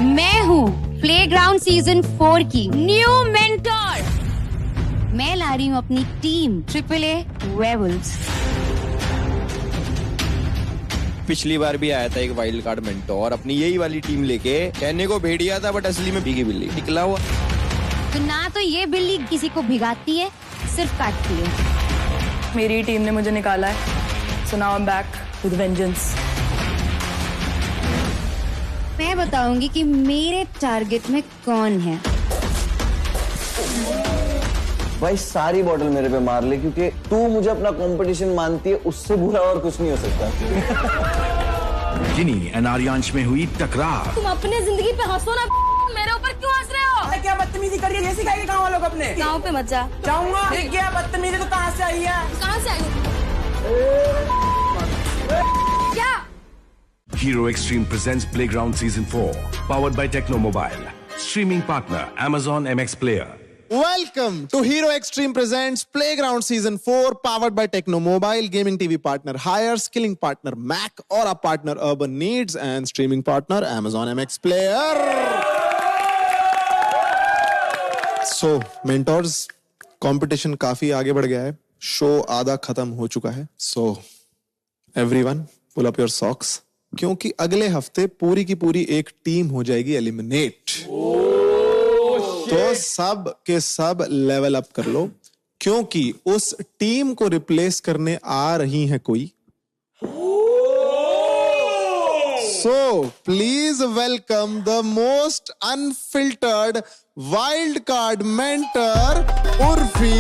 मैं हूँ playground season 4 की न्यू मेंटोर। मैं ला रही हूँ अपनी टीम AAA वेयरवुल्व्स। पिछली बार भी आया था एक वाइल्ड कार्ड मेंटोर अपनी यही वाली टीम लेके, कहने को भेड़िया था बट असली में भीगी बिल्ली निकला हुआ। तो ना तो ये बिल्ली किसी को भिगाती है, सिर्फ काटती है। मेरी टीम ने मुझे निकाला है, so now I'm back with vengeance। मैं बताऊंगी कि मेरे टारगेट में कौन है। भाई सारी बॉटल मेरे पे मार ले, क्योंकि तू मुझे अपना कंपटीशन मानती है, उससे बुरा और कुछ नहीं हो सकता। जिनी और आर्यांश में हुई टकरार। तुम अपने जिंदगी पे हंसो ना, मेरे ऊपर क्यों हंस रहे हो? क्या बदतमीजी कर रही है? ये सिखाएगी गाँव वालों को अपने? गाँव पे मत जा। जाऊंगा। देख गया बदतमीजी तो कहाँ से आई है? कहाँ से आई? क्या? Hero Extreme presents Playground Season 4, powered by Techno Mobile. Streaming partner Amazon MX Player. Welcome to Hero Extreme presents Playground Season 4, powered by Techno Mobile, gaming TV partner Hire, skilling partner Mac, और our partner Urban Needs and streaming partner Amazon MX Player. So, mentors, competition काफी आगे बढ़ गया है. Show आधा खत्म हो चुका है. So, everyone, pull up your socks. क्योंकि अगले हफ्ते पूरी की पूरी एक टीम हो जाएगी एलिमिनेट। तो सब के सब लेवल अप कर लो, क्योंकि उस टीम को रिप्लेस करने आ रही है कोई। So please welcome the most unfiltered wild card mentor Urfi.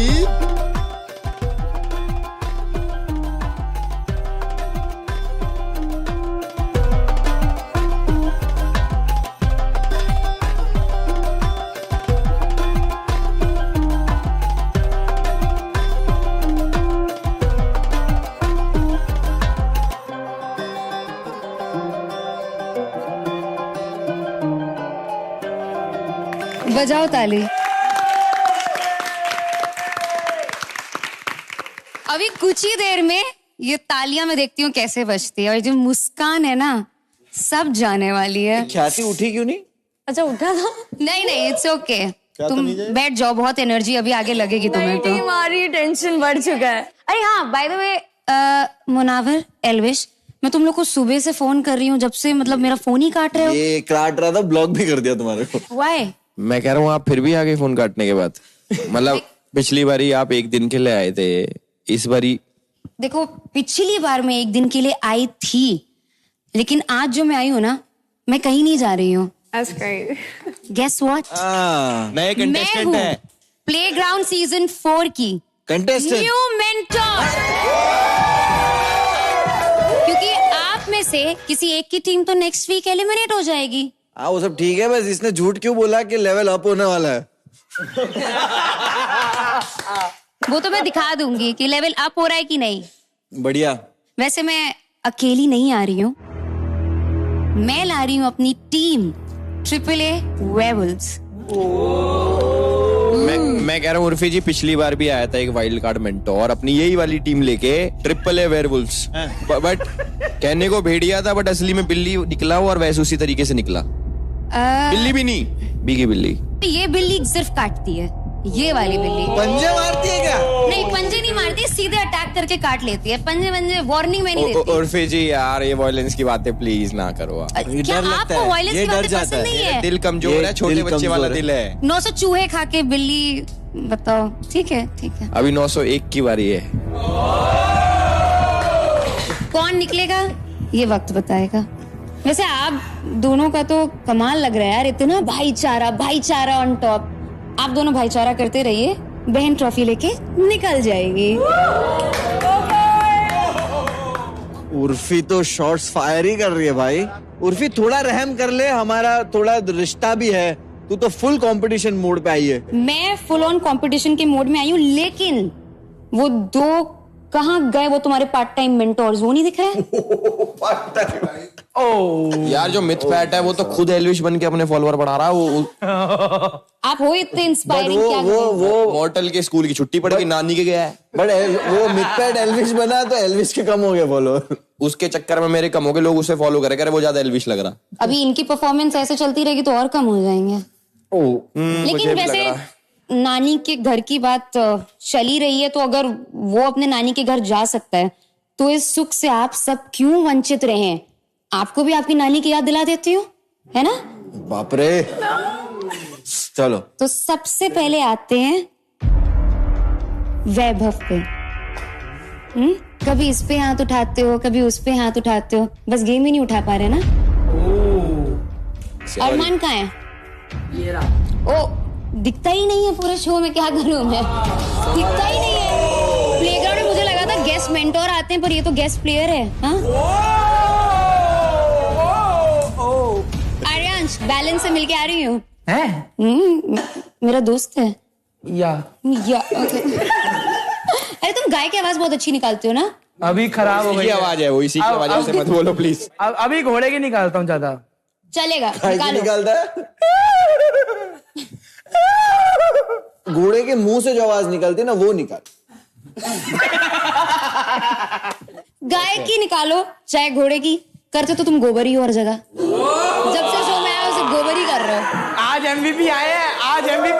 बजाओ ताली। अभी कुछ ही देर में ये तालियां मैं देखती हूँ कैसे बजती है, और जो मुस्कान है ना सब जाने वाली है। ख्याति उठी क्यों नहीं? अच्छा उठा था? नहीं इट्स ओके, तुम बैठ जाओ, बहुत एनर्जी अभी आगे लगेगी तुम्हें। तो हमारी टेंशन बढ़ चुका है। अरे हाँ, by the way Munawar, Elvish, मैं तुम लोग को सुबह से फोन कर रही हूँ, जब से मतलब मेरा फोन ही काट रहे हो। ये काट रहा था, ब्लॉक भी कर दिया तुम्हारे को। Why? मैं कह रहा हूँ आप फिर भी आगे फोन काटने के बाद। मतलब पिछली बारी आप एक दिन के लिए आए थे, इस बारी देखो पिछली बार मैं एक दिन के लिए आई थी, लेकिन आज जो मैं आई हूँ ना, मैं कहीं नहीं जा रही हूँ। That's great. Guess what? नए कंटेस्टेंट है, प्लेग्राउंड सीजन 4 की कंटेस्टेंट न्यू मेंटोर। क्योंकि आप में से किसी एक की टीम तो नेक्स्ट वीक एलिमिनेट हो जाएगी। हाँ वो सब ठीक है, बस इसने झूठ क्यों बोला कि लेवल अप होने वाला है? वो तो मैं दिखा दूंगी कि लेवल अप हो रहा है कि नहीं। बढ़िया। वैसे मैं अकेली नहीं आ रही हूँ, मैं ला रही हूँ अपनी टीम AAA वेयरवुल्व्स। मैं कह रहा हूँ उर्फी जी, पिछली बार भी आया था एक वाइल्ड कार्ड मेंटोर अपनी यही वाली टीम लेके, AAA वेयरवुल्व्स। बट कहने को भेड़िया था बट असली में बिल्ली निकला हुआ, और वैसे उसी तरीके से निकला। बिल्ली भी नहीं, भीगी बिल्ली। ये बिल्ली सिर्फ काटती है, ये वाली बिल्ली। पंजे मारती है क्या? नहीं, पंजे नहीं मारती, सीधे अटैक करके काट लेती है। पंजे वार्निंग में नहीं देती। उर्फी जी यार, ये वायलेंस की बातें प्लीज ना करो आप। क्या आपको वायलेंस की बातें पसंद नहीं है? दिल कमजोर है, छोटे बच्चे वाला दिल है। 900 चूहे खा के बिल्ली, बताओ। ठीक है अभी 901 की बारी है। कौन निकलेगा ये वक्त बताएगा। वैसे आप दोनों का तो कमाल लग रहा है यार, इतना भाईचारा ऑन टॉप। आप दोनों भाईचारा करते रहिए, बहन ट्रॉफी लेके निकल जाएगी। उर्फी तो शॉट्स फायर ही कर रही है भाई। उर्फी थोड़ा रहम कर ले, हमारा थोड़ा रिश्ता भी है। तू तो फुल कंपटीशन मोड पे आई है। मैं फुल ऑन कंपटीशन के मोड में आई हूँ, लेकिन वो दो कहाँ गए? वो तुम्हारे पार्ट टाइम मेंटोर्स, वो नहीं दिख रहे? यार जो मिथ फैट है वो तो खुद एल्विश बन के अपने फॉलोअर बढ़ा रहा है। वो आप हो इतने इंस्पायरिंग क्या? वो मॉर्टल के स्कूल की छुट्टी पड़ गई, नानी के गया है। बट वो मिथ फैट एल्विश बना तो एल्विश के कम हो गए फॉलोअर। उसके चक्कर में मेरे कम हो गए, लोग उसे फॉलो करे करे वो ज्यादा एल्विश लग रहा। अभी इनकी परफॉर्मेंस ऐसे चलती रहेगी तो और कम हो जाएंगे। मुझे लेकिन भी लग वैसे रहा है। नानी के घर की बात चली रही है, तो अगर वो अपने नानी के घर जा सकता है तो इस सुख से आप सब क्यों वंचित रहे? आपको भी आपकी नानी की याद दिला देती हूँ, है ना? बाप रे, चलो। तो सबसे पहले आते हैं वैभव पे। कभी इस पे हाथ उठाते हो, कभी उस पे हाथ उठाते हो, बस गेम ही नहीं उठा पा रहे ना। अरमान कहाँ है? ये रहा। ओ, दिखता ही नहीं है पूरे शो में, क्या करूं मैं? दिखता ही नहीं है। प्लेग्राउंड में मुझे लगा था गेस्ट मेंटोर आते हैं, पर ये तो गेस्ट प्लेयर है। हाँ? आर्यांश, बैलेंस से मिलके आ रही हूँ। मेरा दोस्त है। या ओके। अरे तुम गाय की आवाज बहुत अच्छी निकालते हो ना? अभी खराब हो गई इसी की आवाज है वो, इसी की आवाज से मत बोलो प्लीज। अभी घोड़े की निकालता हूँ ज्यादा। चलेगा, निकालो। निकालता है घोड़े के मुंह से जो आवाज निकलती है ना, वो निकाल। गाय की निकालो चाहे घोड़े की, करते तो तुम गोबर ही हो हर जगह। जब से शो में आया उसे गोबर ही कर रहे हो। आज एमवीपी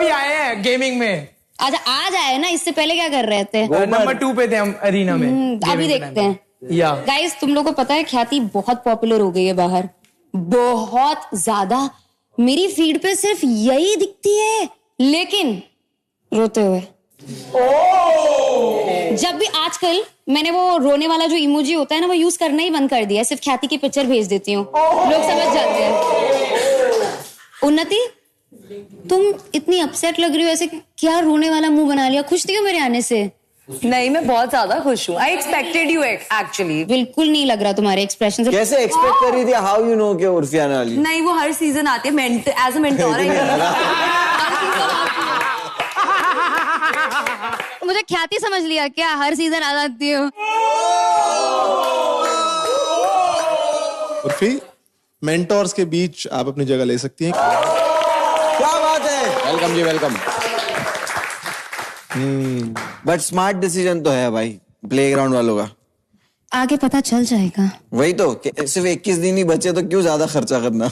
आए हैं गेमिंग में। आज आए ना, इससे पहले क्या कर रहे थे? नंबर 2 पे थे हम अरीना में। अभी देखते हैं। या गाइस, तुम लोगों को पता है ख्याति बहुत पॉपुलर हो गई है बाहर, बहुत ज्यादा। मेरी फीड पे सिर्फ यही दिखती है, लेकिन रोते हुए। जब भी आजकल मैंने वो रोने वाला जो इमोजी होता है ना, वो यूज करना ही बंद कर दिया है। सिर्फ ख्याति की पिक्चर भेज देती हूँ, लोग समझ जाते हैं। उन्नति, तुम इतनी अपसेट लग रही हो, ऐसे क्या रोने वाला मुंह बना लिया? खुश थी हो मेरे आने से? नहीं, मैं बहुत ज्यादा खुश हूँ। I expected you actually. बिल्कुल नहीं लग रहा तुम्हारे एक्सप्रेशन से। कैसे एक्सपेक्ट कर रही थी? हाउ यू नो कि उर्फी आने वाली? नहीं, वो हर सीजन आती है एज अ मेंटोर। मुझे ख्याति समझ लिया क्या? हर सीजन आ जाती हो। उर्फी, मेंटोर्स के बीच आप अपनी जगह ले सकती हैं। क्या बात है। वेलकम जी, वेलकम। बट स्मार्ट डिसीजन तो है भाई प्लेग्राउंड वालों का। आगे पता चल जाएगा। वही तो, सिर्फ 21 दिन ही बचे तो क्यों ज्यादा खर्चा करना।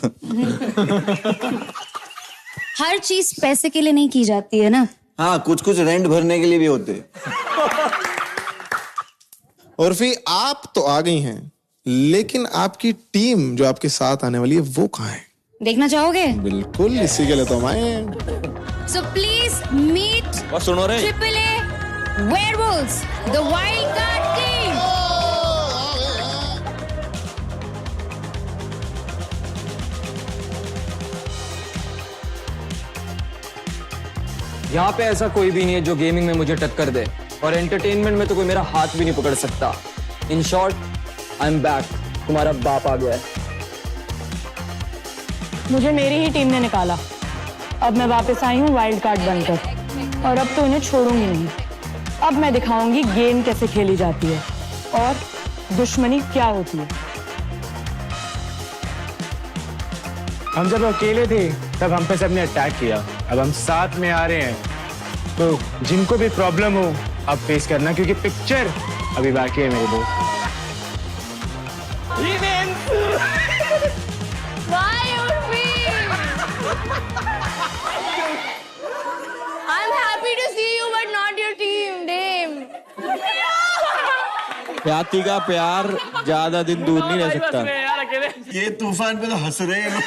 हर चीज पैसे के लिए नहीं की जाती है ना। हाँ, कुछ कुछ रेंट भरने के लिए भी होते। उर्फी, आप तो आ गई हैं, लेकिन आपकी टीम जो आपके साथ आने वाली है वो कहाँ है? देखना चाहोगे? बिल्कुल, इसी के लिए तो हम आए हैं। So please meet और सुनो रे, AAA Werewolves, the wild card team. यहाँ पे ऐसा कोई भी नहीं है जो गेमिंग में मुझे टक्कर दे, और एंटरटेनमेंट में तो कोई मेरा हाथ भी नहीं पकड़ सकता। In short, I am back. तुम्हारा बाप आ गया है। मुझे मेरी ही टीम ने निकाला, अब मैं वापस आई हूँ वाइल्ड कार्ड बनकर, और अब तो इन्हें छोड़ूंगी नहीं। अब मैं दिखाऊंगी गेम कैसे खेली जाती है और दुश्मनी क्या होती है। हम जब अकेले थे तब हम पे सबने अटैक किया, अब हम साथ में आ रहे हैं, तो जिनको भी प्रॉब्लम हो अब फेस करना, क्योंकि पिक्चर अभी बाकी है मेरे दोस्त। I'm happy to see you, but not your team, damn. ख्याति का प्यार ज्यादा दिन दूर नहीं रह सकता। ये तूफान पे तो हंस रहे हैं लोग।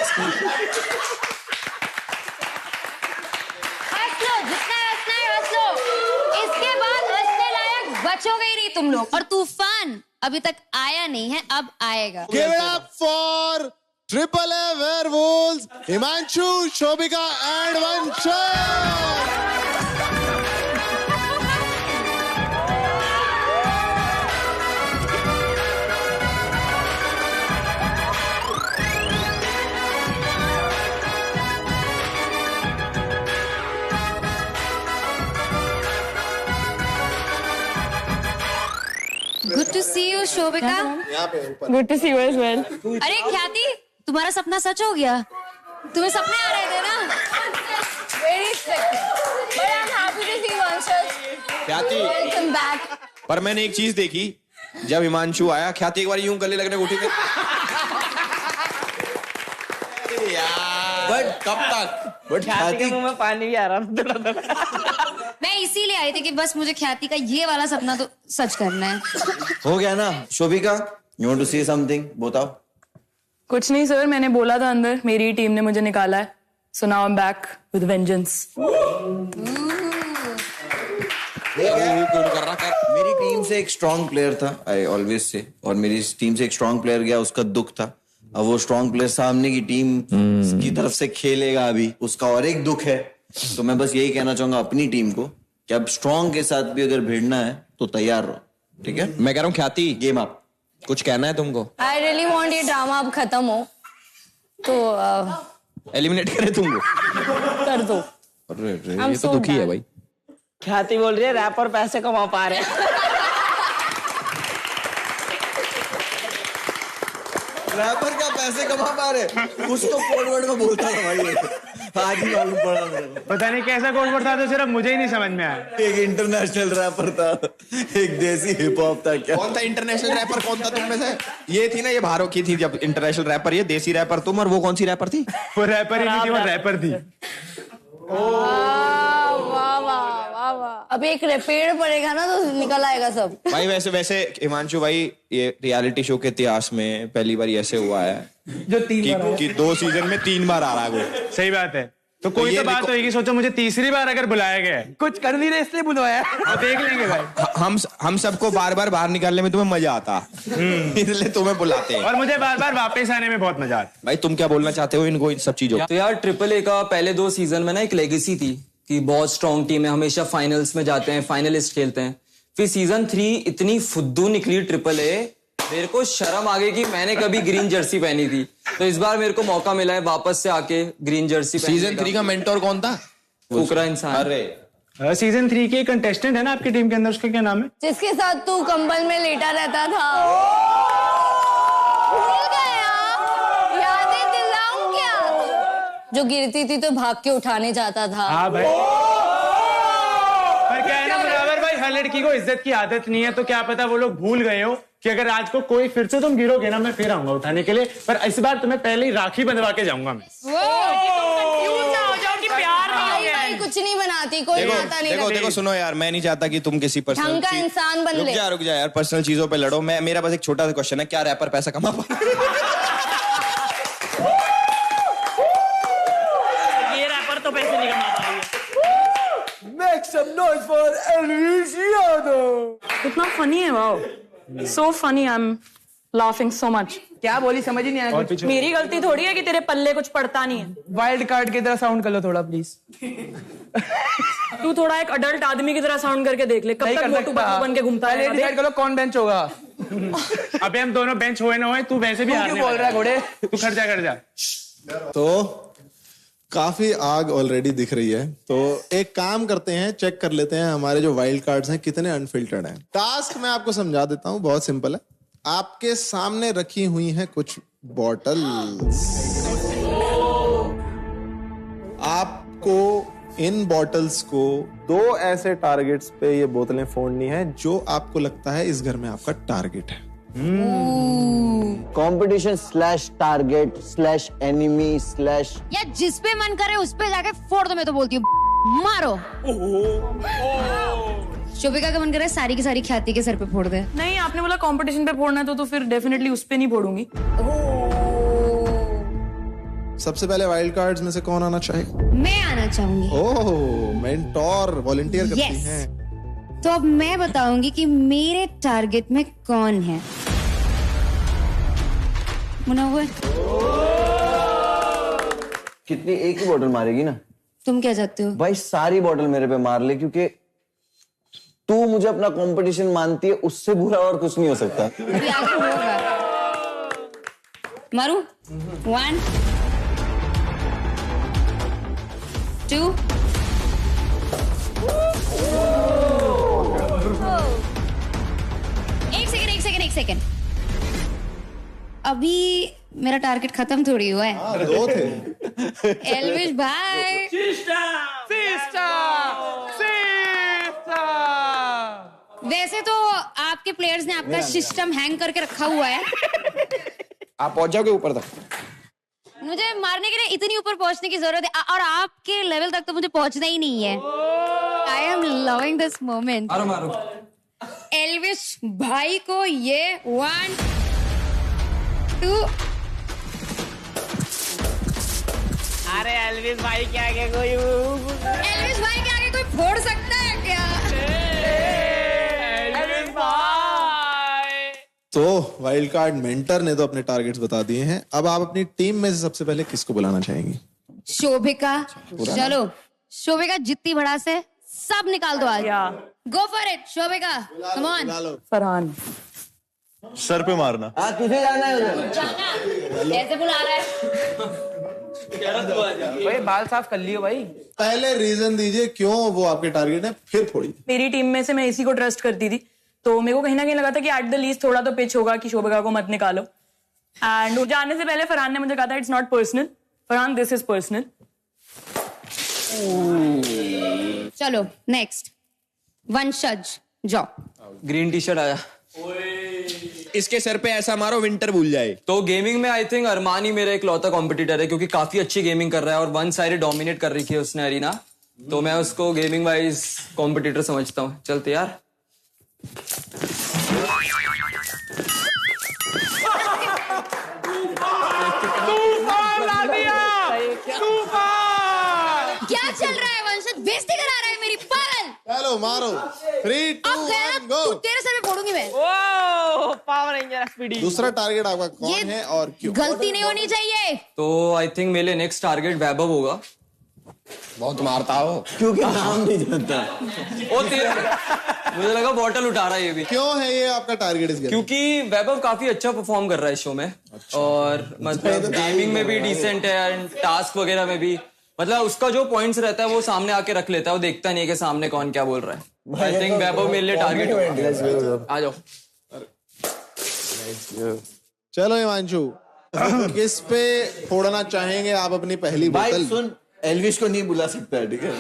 हंस लो, जितना हंसना है हंस लो। इसके बाद हंसने लायक बचोगे ही नहीं तुम लोग। और तूफान अभी तक आया नहीं है, अब आएगा। Give it up for AAA Werewolves, Himanshu, Shobhika and Vanshaj. Good to see you Shobhika. Good to see you as well. अरे ख्याति, तुम्हारा सपना सच हो गया? तुम्हें सपने आ रहे थे ना? Very expected. But I'm happy to see Vanshaj. ख्याति, Welcome back. पर मैंने एक चीज देखी जब हिमांशु आया, ख्याति एक बार यूं गले लगने को उठी थी। बट कब तक? बट ख्याति के मुंह में पानी भी आ रहा था। मैं इसीलिए आई थी कि बस मुझे ख्याति का ये वाला सपना तो सच करना है। हो गया ना Shobhika, you want to say something, बताओ। कुछ नहीं सर, मैंने बोला था अंदर मेरी टीम ने मुझे निकाला है, so now I am back with vengeance. मेरी टीम से एक स्ट्रॉन्ग प्लेयर था, आई ऑलवेज से, और मेरी टीम से एक स्ट्रॉन्ग प्लेयर गया, उसका दुख था। अब वो स्ट्रॉन्ग प्लेयर सामने की टीम की तरफ से खेलेगा, अभी उसका और एक दुख है। तो मैं बस यही कहना चाहूंगा अपनी टीम को कि अब स्ट्रॉन्ग के साथ भी अगर भिड़ना है तो तैयार रहो, ठीक है? मैं कह रहा हूँ ख्याति, गेम आप कुछ कहना है तुमको? I really want ये ड्रामा अब खत्म हो, तो एलिमिनेट करे तुमको? कर दो। अरे I'm ये तो so दुखी है bad. भाई। ख्याति बोल रही है रैपर पैसे कमा पा रहे हैं। रैपर क्या पैसे कमा पा रहे? कुछ तो कोड वर्ड में बोलता था भाई, आज ही मालूम पड़ा मेरे को। पता नहीं कैसा कोड वर्ड था, तो सिर्फ मुझे ही नहीं समझ में आया। एक इंटरनेशनल रैपर था, एक देसी हिप हॉप था। क्या कौन था इंटरनेशनल रैपर? कौन था तुम में से? ये थी ना, ये बाहरों की थी जब इंटरनेशनल रैपर, ये देसी रैपर तुम, और वो कौन सी रैपर थी? वो रैपर ही नहीं थी, वो रैपर थी। वाह वाह वाह वाह। अब एक पेड़ पड़ेगा ना तो निकल आएगा सब। भाई वैसे हिमांशु भाई, ये रियलिटी शो के इतिहास में पहली बार ऐसे हुआ है जो 3 बार कि 2 सीजन में 3 बार आ रहा है वो। सही बात है। तो कोई तो बात होगी, सोचो मुझे तीसरी बार अगर बुलाया गया है, कुछ कर नहीं रहे इसलिए बुलवाया। तो देख लेंगे भाई। हम सबको बार बार बाहर निकालने में तुम्हें मजा आता, इसलिए तुम्हें बुलाते हैं। और मुझे बार बार वापस आने में बहुत मजा आता। भाई तुम क्या बोलना चाहते हो इनको, इन सब चीजों? तो यार ट्रिपल ए का पहले 2 सीजन में ना एक लेगेसी थी कि बहुत स्ट्रॉन्ग टीम है, हमेशा फाइनल्स में जाते हैं, फाइनलिस्ट खेलते हैं। फिर सीजन 3 इतनी फुद्दू निकली ट्रिपल ए, मेरे को शर्म आ गई कि मैंने कभी ग्रीन जर्सी पहनी थी। तो इस बार मेरे को मौका मिला है वापस से आके ग्रीन जर्सी। सीजन 3 का मेंटोर कौन था? फुकरा इंसान। अरे सीजन 3 के कंटेस्टेंट है ना आपकी टीम के अंदर, उसका क्या नाम है? जिसके साथ तू कंबल में लेटा रहता था। भूल गया? यादें दिलाऊं क्या? जो गिरती थी तो भाग के उठाने जाता था। हाँ भाई, पर क्या है ना बराबर भाई, हर लड़की को इज्जत की आदत नहीं है, तो क्या पता वो लोग भूल गए हो कि अगर आज को कोई फिर से तुम गिरोगे ना, मैं फिर आऊंगा उठाने के लिए। पर इस बार तुम्हें पहले ही राखी बंधवा के जाऊंगा मैं। भाई कुछ नहीं बनाती, कोई बनाता नहीं। देखो सुनो यार, मैं नहीं चाहता कि तुम किसी पर्सनल ढंग का इंसान बन ले। रुक जा यार, पर्सनल चीजों पे लड़ो। मेरा बस एक छोटा सा क्वेश्चन है, क्या रैपर पैसा कमा पा? ये रैपर तो पैसे नहीं कमा पा रही है। Make some noise for Elvis Yadav। इतना फनी है, wow, so funny, I am laughing so much. क्या बोली समझ ही नहीं आया कुछ। मेरी गलती थोड़ी है कि तेरे पल्ले कुछ पड़ता नहीं है। वाइल्ड कार्ड की तरह साउंड कर लो थोड़ा प्लीज। तू थोड़ा एक अडल्ट आदमी की तरह साउंड करके देख ले, कब नहीं तक कर मोटू सकता। पतलू बन के घूमता पहले रहेगा। डिसाइड करो कौन बेंच होगा। अबे हम दोनों बेंच हुए ना हुए, तू वैसे भी तू हारने क्यों बोल वाला रहा है घोड़े? तू खड़ जा। तो काफी आग ऑलरेडी दिख रही है, तो एक काम करते हैं, चेक कर लेते हैं हमारे जो वाइल्ड कार्ड्स हैं कितने अनफिल्टर्ड हैं। टास्क मैं आपको समझा देता हूं, बहुत सिंपल है। आपके सामने रखी हुई हैं कुछ बॉटल्स। आपको इन बॉटल्स को 2 ऐसे टारगेट्स पे ये बोतलें फोड़नी है जो आपको लगता है इस घर में आपका टारगेट है। कंपटीशन /टारगेट /एनिमी/ या जिस पे मन करे उस पे जाके फोड़ दो, मैं तो बोलती हूँ मारो। शोभिका का मन कर रहा है सारी की सारी ख्याति के सर पे फोड़ दे। नहीं, आपने बोला कंपटीशन पे फोड़ना है तो फिर डेफिनेटली उस पे नहीं फोड़ूंगी। सबसे पहले वाइल्ड कार्ड्स में से कौन आना चाहेगा? मैं आना चाहूंगी। ओह, मेंटोर वॉलंटियर करती Yes. हैं। तो अब मैं बताऊंगी कि मेरे टारगेट में कौन है। मुनव्वर, कितनी एक ही बॉटल मारेगी ना? तुम क्या चाहते हो? भाई सारी बॉटल मेरे पे मार ले, क्योंकि तू मुझे अपना कंपटीशन मानती है, उससे बुरा और कुछ नहीं हो सकता। अभी आगे होगा। मारू? 1 2 एक सेकेंड। अभी मेरा टारगेट खत्म थोड़ी हुआ है। 2 थे। एल्विश भाई, वैसे तो आपके प्लेयर्स ने आपका सिस्टम हैंग करके रखा हुआ है। आप पहुंच जाओगे ऊपर तक। मुझे मारने के लिए इतनी ऊपर पहुंचने की जरूरत है और आपके लेवल तक तो मुझे पहुंचना ही नहीं है। I am loving this moment. मारो मारो। एल्विश भाई को ये 1 2 अरे एल्विस भाई के आगे कोई फोड़ सकता है क्या? एल्विस भाई। तो वाइल्ड कार्ड मेंटर ने तो अपने टारगेट्स बता दिए हैं। अब आप अपनी टीम में से सबसे पहले किसको बुलाना चाहेंगी? शोभिका। चलो शोभिका जितनी भड़ास है सब निकाल दो आज। Go for it Shobhika, come on. Farhan sir पे मारना। तुझे जाना है उधर। कैसे बुला रहा है? भाई बाल साफ कर लियो भाई। पहले रीजन दीजिए क्यों वो आपके टारगेट है, फिर फोड़िए। मेरी टीम में से मैं इसी को ट्रस्ट करती थी, तो मेरे को कहीं ना कहीं लगा था कि एट द लीस्ट थोड़ा तो पिच होगा कि शोभिका को मत निकालो। एंड जाने से पहले फरहान ने मुझे कहा था it's not personal Farhan, this is personal. चलो नेक्स्ट वंशज जाओ। ग्रीन टी शर्ट आया। इसके सर पे ऐसा मारो विंटर भूल जाए। तो गेमिंग में आई थिंक अरमान ही मेरा इकलौता कॉम्पिटिटर है, क्योंकि काफी अच्छी गेमिंग कर रहा है और वन साइड डोमिनेट कर रही है उसने अरीना। तो मैं उसको गेमिंग वाइज कॉम्पिटिटर समझता हूँ। चलते यार। क्या चल रहा है वंशज? बेइज्जती करा रहा है मेरी, पागल। चलो मारो। 3 2 1 गो। तू तेरे सर पे फोड़ूंगी मैं। ओ पावर रेंजर स्पीडी। दूसरा टारगेट आपका कौन है और क्यों? गलती नहीं होनी चाहिए। तो आई थिंक मेरे नेक्स्ट टारगेट वैभव होगा। बहुत मारता हो। क्योंकि नाम नहीं जानता। ओ तेरा मुझे लगा बॉटल उठा रहा है ये भी। क्यों है ये आपका टारगेट? इस क्योंकि वैभव काफी अच्छा परफॉर्म कर रहा है इस शो में। और मतलब गेमिंग में भी डिसेंट है एंड टास्क वगैरह में भी, मतलब उसका जो पॉइंट्स रहता है वो सामने आके रख लेता है, वो देखता नहीं है कि सामने कौन क्या बोल रहा है। आई थिंक वैभव मेरे लिए टारगेट। आ जाओ। चलो हिमांशु, किस पे फोड़ना चाहेंगे आप अपनी पहली भाई बोतल? सुन, एल्विश को नहीं बुला सकता है, ठीक है?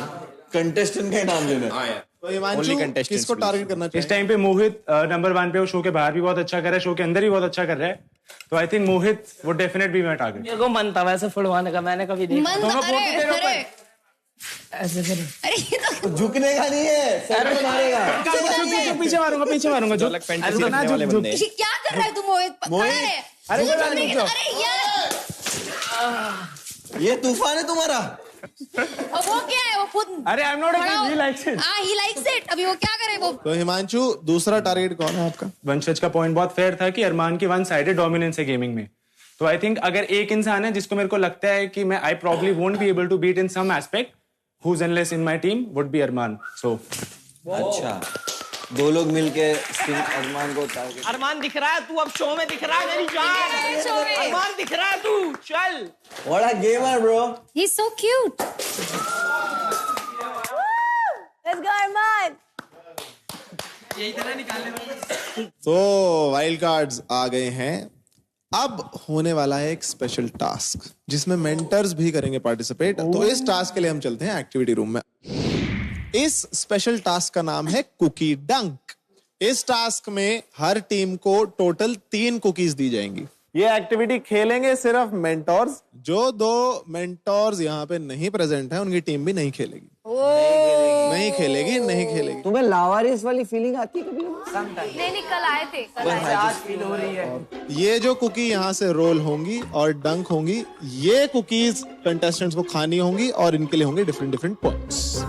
कंटेस्टेंट का ही नाम लेना है। तो हिमांशु किसको टारगेट करना चाहिए? इस टाइम पे मोहित नंबर 1 पे, वो शो के बाहर भी बहुत अच्छा कर रहा है, शो के अंदर भी बहुत अच्छा कर रहा है। तो आई थिंक मोहित वो डेफिनेट भी मेरा टारगेट। मेरे को मन था वैसे फुड़वाने का, मैंने कभी देखा। ऐसे करे। अरे ये तो झुकने का नहीं है, सर पे मारेगा। पीछे मारूंगा जो अलग फैंटेसी रखने वाले बंदे। क्या कर रहा है तू मोहित? अरे यार ये तूफान है तुम्हारा। अब वो क्या है? वो खुद। अरे I am not against, he likes it. हाँ ही लाइक्स इट। अभी वो क्या करे वो? तो हिमांशु दूसरा टारगेट कौन है आपका? वंशज का पॉइंट बहुत फेयर था कि अरमान की वन साइडेड डोमिनेंस है गेमिंग में। तो आई थिंक अगर एक इंसान है जिसको मेरे को लगता है कि मैं I probably won't be able to beat in some aspect, who's endless in my team would be Armaan. So अच्छा, 2 लोग मिलके अरमान को टारगेट। अरमान दिख रहा है तू, अब शो में दिख रहा है मेरी जान। अरमान दिख रहा है तू, चल। What a gamer, bro. He's so cute. Let's go अरमान। तो वाइल्ड कार्ड्स आ गए हैं। अब होने वाला है एक स्पेशल टास्क जिसमें मेंटर्स भी करेंगे पार्टिसिपेट। तो इस टास्क के लिए हम चलते हैं एक्टिविटी रूम में। इस स्पेशल टास्क का नाम है कुकी डंक। इस टास्क में हर टीम को टोटल 3 कुकीज दी जाएंगी। ये एक्टिविटी खेलेंगे सिर्फ मेंटोर्स। जो 2 मेंटोर्स यहाँ पे नहीं प्रेजेंट है उनकी टीम भी नहीं खेलेगी। नहीं खेलेगी। तुम्हें लावारिस वाली फीलिंग आती है कभी? नहीं नहीं, कल आए थे। आज फील हो रही है। ये जो कुकी यहाँ से रोल होंगी और डंक होंगी, ये कुकीज कंटेस्टेंट्स को खानी होंगी और इनके लिए होंगे डिफरेंट पॉइंट्स।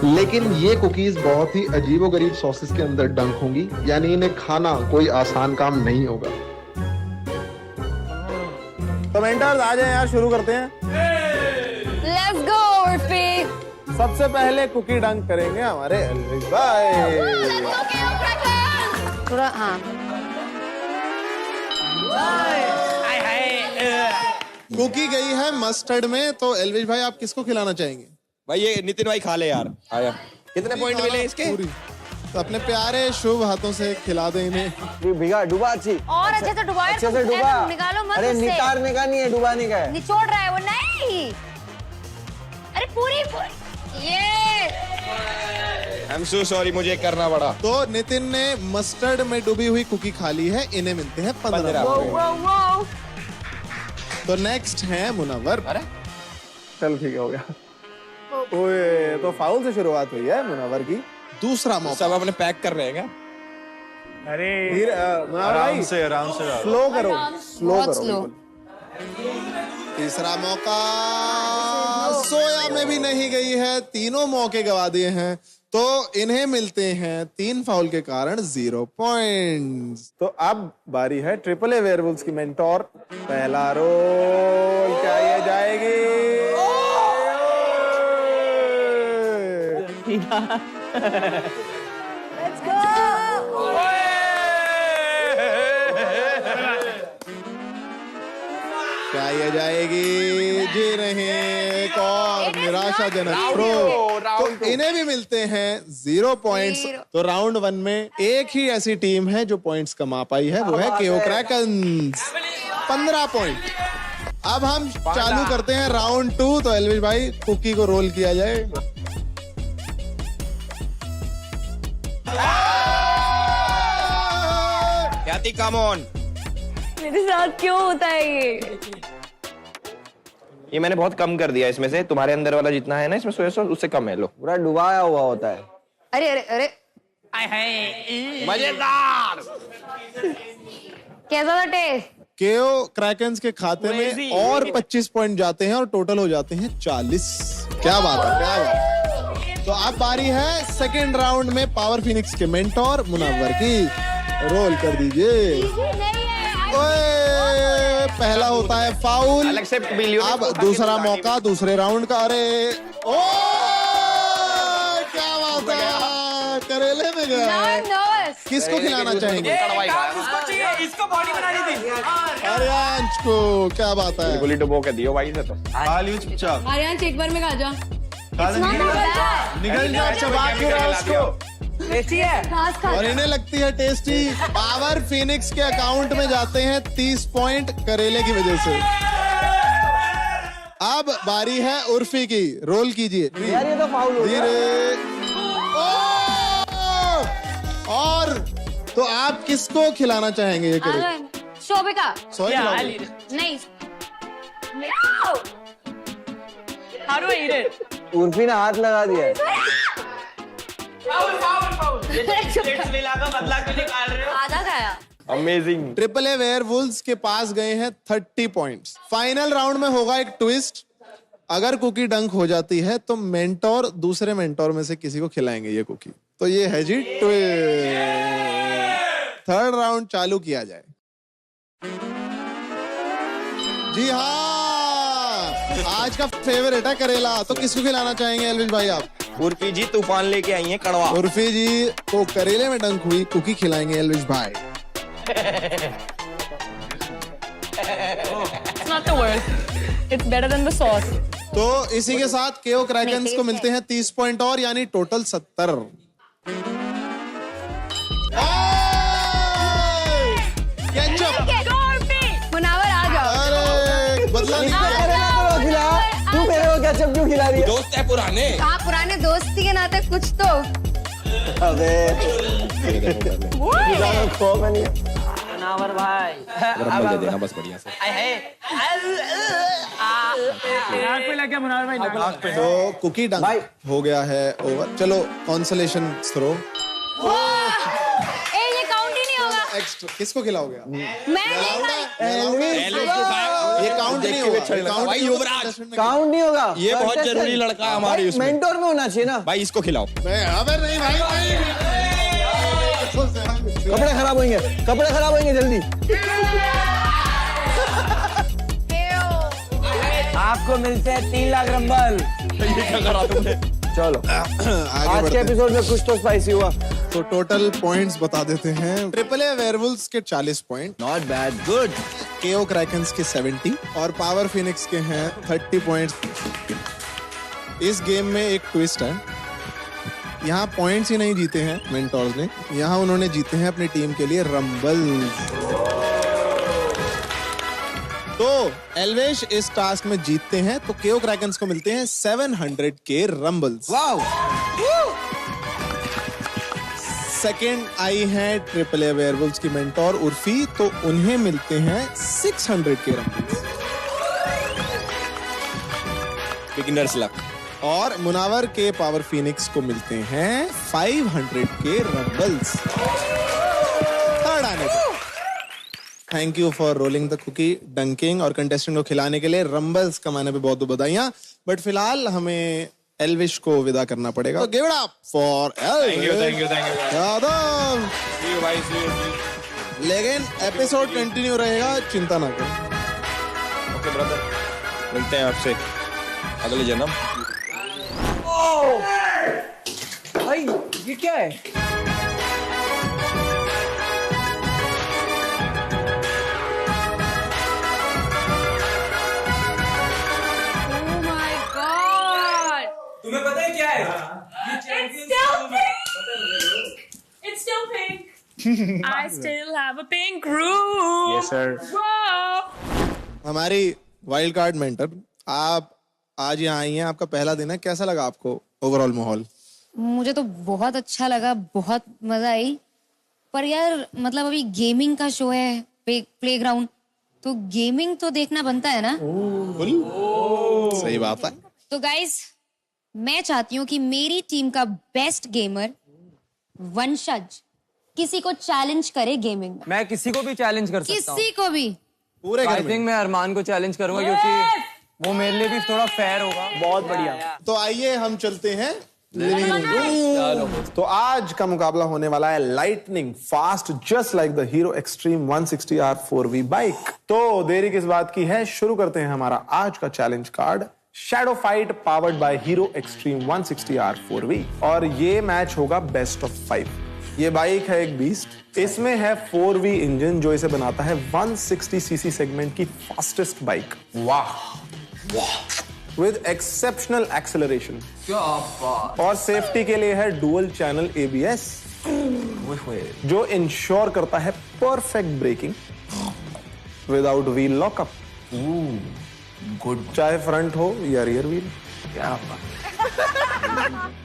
लेकिन ये कुकीज बहुत ही अजीबोगरीब सॉसेस के अंदर डंक होंगी, यानी इन्हें खाना कोई आसान काम नहीं होगा। तो मेंटर्स आ जाएं यार, शुरू करते हैं। Let's go Urfi. सबसे पहले कुकी डंक करेंगे हमारे एल्विश भाई। थोड़ा हाँ। कुकी गई है मस्टर्ड में। तो एल्विश भाई आप किसको खिलाना चाहेंगे? भाई ये नितिन भाई खा ले यार। आया। कितने पॉइंट मिले इसके? तो अपने प्यारे शुभ हाथों से खिला दे इन्हें। भिगा डुबा अच्छी और अच्छे से डुबाओ। अच्छे से डुबा। निकालो मत। अरे निकालने का नहीं है, डुबाने का है। निचोड़ रहा है वो। नहीं, अरे पूरी ये I'm so sorry, मुझे करना पड़ा। तो नितिन ने मस्टर्ड में डूबी हुई कुकी खा ली है, इन्हें मिलते हैं 15 पॉइंट। तो नेक्स्ट है मुनव्वर। अरे चल ठीक हो गया। ओए, तो फाउल से शुरुआत हुई है मुनव्वर की। दूसरा मौका। सब अपने पैक कर रहे हैं क्या? अरे आराम से स्लो करो, स्लो बहुत करो। स्लो। तीसरा मौका सोया में भी नहीं गई है, तीनों मौके गवा दिए हैं। तो इन्हें मिलते हैं 3 फाउल के कारण 0 पॉइंट्स। तो अब बारी है ट्रिपल ए वेयरवुल्व्स की मेंटोर। पहला रोल, क्या ये जाएगी? Let's go! क्या ये जाएगी? जी नहीं, एक और निराशाजनक थ्रो। तो इन्हें भी मिलते हैं 0 पॉइंट्स। तो राउंड 1 में एक ही ऐसी टीम है जो पॉइंट्स कमा पाई है, वो है केओ क्रैकन्स, 15 पॉइंट। अब हम चालू करते हैं राउंड 2। तो एल्विश भाई, कुकी को रोल किया जाए। ख्याति, कम ऑन। मेरे साथ क्यों होता है ये मैंने बहुत कम कर दिया इसमें से। तुम्हारे अंदर वाला जितना है ना इसमें सोया सॉस, उससे कम है। लो, पूरा डुबाया हुआ होता है। अरे अरे अरे, मजेदार। कैसा था टेस्ट? केओ क्रैकन्स के खाते में और 25 पॉइंट जाते हैं और टोटल हो जाते हैं 40। क्या बात है, क्या बात है। तो अब बारी है सेकेंड राउंड में पावर फिनिक्स के मेंटोर मुनव्वर की। रोल कर दीजिए। ओए, पहला होता है फाउल। अब दूसरा मौका दूसरे राउंड का। अरे ओ, क्या बात है, करेले में गया। किसको खिलाना चाहेंगे? इसको बॉडी बनानी थी। आर्यांश को। क्या बात है, बिल्कुल ही डुबो के दियो भाई से। तो चुपचाप आर्यांश एक बार में खा जा। निकल जाओ, चबा क्यों रहा उसको। टेस्टी है और इन्हें लगती है टेस्टी। पावर फिनिक्स के अकाउंट में जाते हैं 30 पॉइंट करेले की वजह से। अब बारी है उर्फी की। रोल कीजिए। यार ये तो फाउल हो गया। धीरे। और तो आप किसको खिलाना चाहेंगे ये करेले? शोभिका। सॉरी नहीं, How do I eat it? Urfi ने हाथ लगा दिया है। बदला क्यों निकाल रहे हो? आधा खाया। अमेजिंग। ट्रिपल ए वेयरवुल्व्स के पास गए हैं 30 पॉइंट्स। फाइनल राउंड में होगा एक ट्विस्ट। अगर कुकी डंक हो जाती है तो मेंटोर दूसरे मेंटोर में से किसी को खिलाएंगे ये कुकी। तो ये है जी ट्विस्ट। थर्ड राउंड चालू किया जाए। जी हाँ, आज का फेवरेट है करेला। तो किसको खिलाना चाहेंगे एल्विश भाई आप? उर्फी जी तूफान लेके आई है कड़वा। उर्फी जी को करेले में डंक हुई कुकी खिलाएंगे एल्विश भाई। It's not the worst. It's better than the sauce. तो इसी के साथ केओ क्रैकन्स को मिलते हैं 30 पॉइंट और, यानी टोटल 70। मुनावर आ जाओ। अरे बदला नहीं खिला। तू मेरे को केचप क्यों खिला रही है? दोस्त है पुराने। आप पुराने दोस्ती के नाते कुछ तो। अबे मुनावर भाई दे देना बस बढ़िया से। नाक पे लग गया मुनावर भाई, नाक पे। तो कुकी डंक हो गया है ओवर। चलो कॉन्सोलेशन थ्रो। ये काउंट ही नहीं होगा। एक्स्ट्रा किसको खिलाओगे आप? मैं नहीं खाई। ये काउंट नहीं होगा। भाई युवराज काउंट नहीं होगा। ये बहुत जरूरी लड़का है हमारी उसमें। मेंटोर में होना चाहिए ना भाई, इसको खिलाओ। अबे नहीं भाई, कपड़े खराब होंगे, कपड़े खराब होंगे जल्दी। आपको मिलते हैं 3 लाख रंबल। ये क्या करा तुमने? चलो आगे आज के एपिसोड में कुछ तो स्पाइसी हुआ। तो टोटल पॉइंट्स बता देते हैं। ट्रिपल ए वेयरवुल्व्स के 40 पॉइंट, नॉट बैड, गुड। केओ क्रैकन्स के 70 और पावर फिनिक्स के हैं 30 पॉइंट्स। इस गेम में एक ट्विस्ट है। यहाँ पॉइंट्स ही नहीं जीते हैं मेंटोर्स ने, यहाँ उन्होंने जीते हैं अपनी टीम के लिए रंबल्स। तो एल्वेश इस टास्क में जीतते हैं तो केओ क्रैकन्स को मिलते हैं 700 के रंबल्स। वाओ। सेकंड आई हैं ट्रिपल ए वेयरवुल्व्स की मेंटोर उर्फी, तो उन्हें मिलते हैं 600 के रंबल्स। Beginners luck. और मुनावर के पावर फिनिक्स को मिलते हैं 500 के रंबल्स। थर्ड आने को thank you for rolling the cookie, dunking और कंटेस्टेंट को खिलाने के लिए रंबल्स कमाने पे बहुत बधाइयां। बट फिलहाल हमें एल्विश को विदा करना पड़ेगा। Give it up for Elvish Yadav. लेकिन एपिसोड कंटिन्यू रहेगा, चिंता ना करो। ओके ब्रदर, मिलते हैं आपसे अगले जन्म। भाई ये क्या है? तुम्हें पता है क्या है? It's still pink. I still have a pink room. Yes, sir. Whoa. हमारी वाइल्ड कार्ड मेंटर, आप आज यहाँ आई हैं, आपका पहला दिन है, कैसा लगा आपको ओवरऑल माहौल? मुझे तो बहुत अच्छा लगा, बहुत मजा आई। पर यार मतलब अभी गेमिंग का शो है, प्लेग्राउंड, तो गेमिंग तो देखना बनता है ना। सही बात है। तो गाइस, मैं चाहती हूँ कि मेरी टीम का बेस्ट गेमर वंशज किसी को चैलेंज करे गेमिंग में। मैं किसी को भी चैलेंज कर सकता हूँ। किसी को भी। पूरे आई थिंक मैं अरमान को चैलेंज करूंगा क्योंकि वो मेरे लिए भी थोड़ा फेयर होगा। बहुत बढ़िया। तो आइए हम चलते हैं लिविंग रूम। तो आज का मुकाबला होने वाला है lightning fast just like the hero extreme 160R 4V bike. तो देरी किस बात की है, शुरू करते हैं हमारा आज का challenge card, shadow fight powered by hero extreme 160R 4V। और ये मैच होगा बेस्ट ऑफ 5। ये बाइक है एक बीस्ट, इसमें है 4V इंजन जो इसे बनाता है 160cc सेगमेंट की फास्टेस्ट बाइक। वाह विद एक्सेप्शनल एक्सेलरेशन। क्या बात। और सेफ्टी के लिए है डुअल चैनल ABS जो इंश्योर करता है perfect braking without wheel lockup. Good, चाहे फ्रंट हो या रियर व्हील। क्या बात।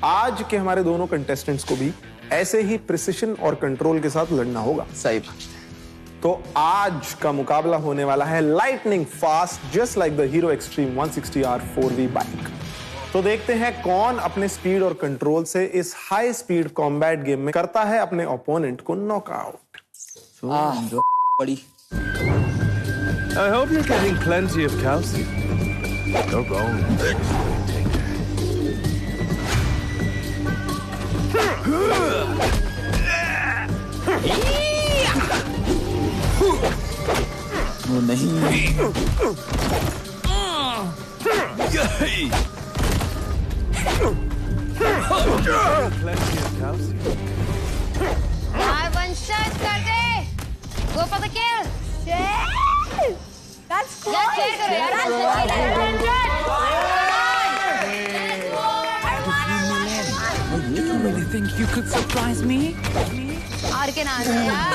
आज के हमारे दोनों कंटेस्टेंट्स को भी ऐसे ही प्रिसिशन और कंट्रोल के साथ लड़ना होगा। सही। तो आज का मुकाबला होने वाला है lightning fast just like the hero extreme 160R 4V bike. तो देखते हैं कौन अपने स्पीड और कंट्रोल से इस हाई स्पीड कॉम्बैट गेम में करता है अपने ओपोनेंट को नॉकआउट। बड़ी। I hope you're getting plenty of calcium. You're wrong. वो नहीं। वंशज कर दे, go for the kill. That's cool. यार cheer करो यार। You really think you could surprise me? हार के ना जाए यार।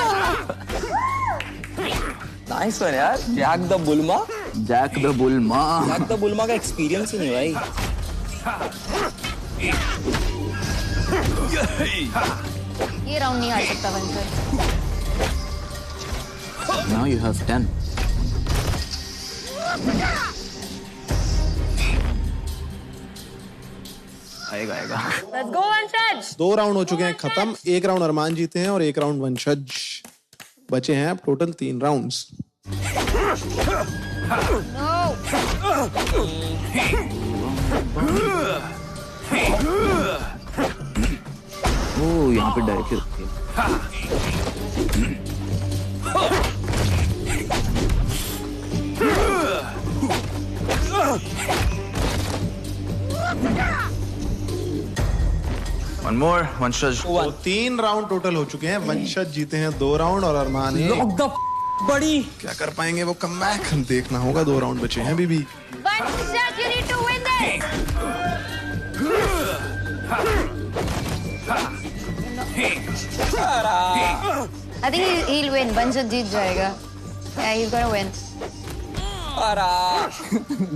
नाइस वन यार। जैक द बुलमा। जैक द बुलमा। जैक द बुलमा का एक्सपीरियंस ही नहीं भाई। ये राउंड नहीं हार सकता वंशज। Now you have 10. आएगा आएगा। Let's go, वंशज। 2 राउंड हो चुके हैं खत्म, 1 राउंड अरमान जीते हैं और 1 राउंड वंशज। बचे हैं अब टोटल 3 राउंड्स। ओह यहाँ पे डायरेक्ट रखिए। One more, वंशज। तो 3 राउंड टोटल हो चुके हैं, वंशज जीते हैं 2 राउंड और अरमान लॉक द बड़ी। क्या कर पाएंगे वो कमबैक, हम देखना होगा। 2 राउंड बचे हैं बीबी। वंशज, you need to win this. I think he'll win. वंशज जीत जाएगा। Yeah, he's gonna win.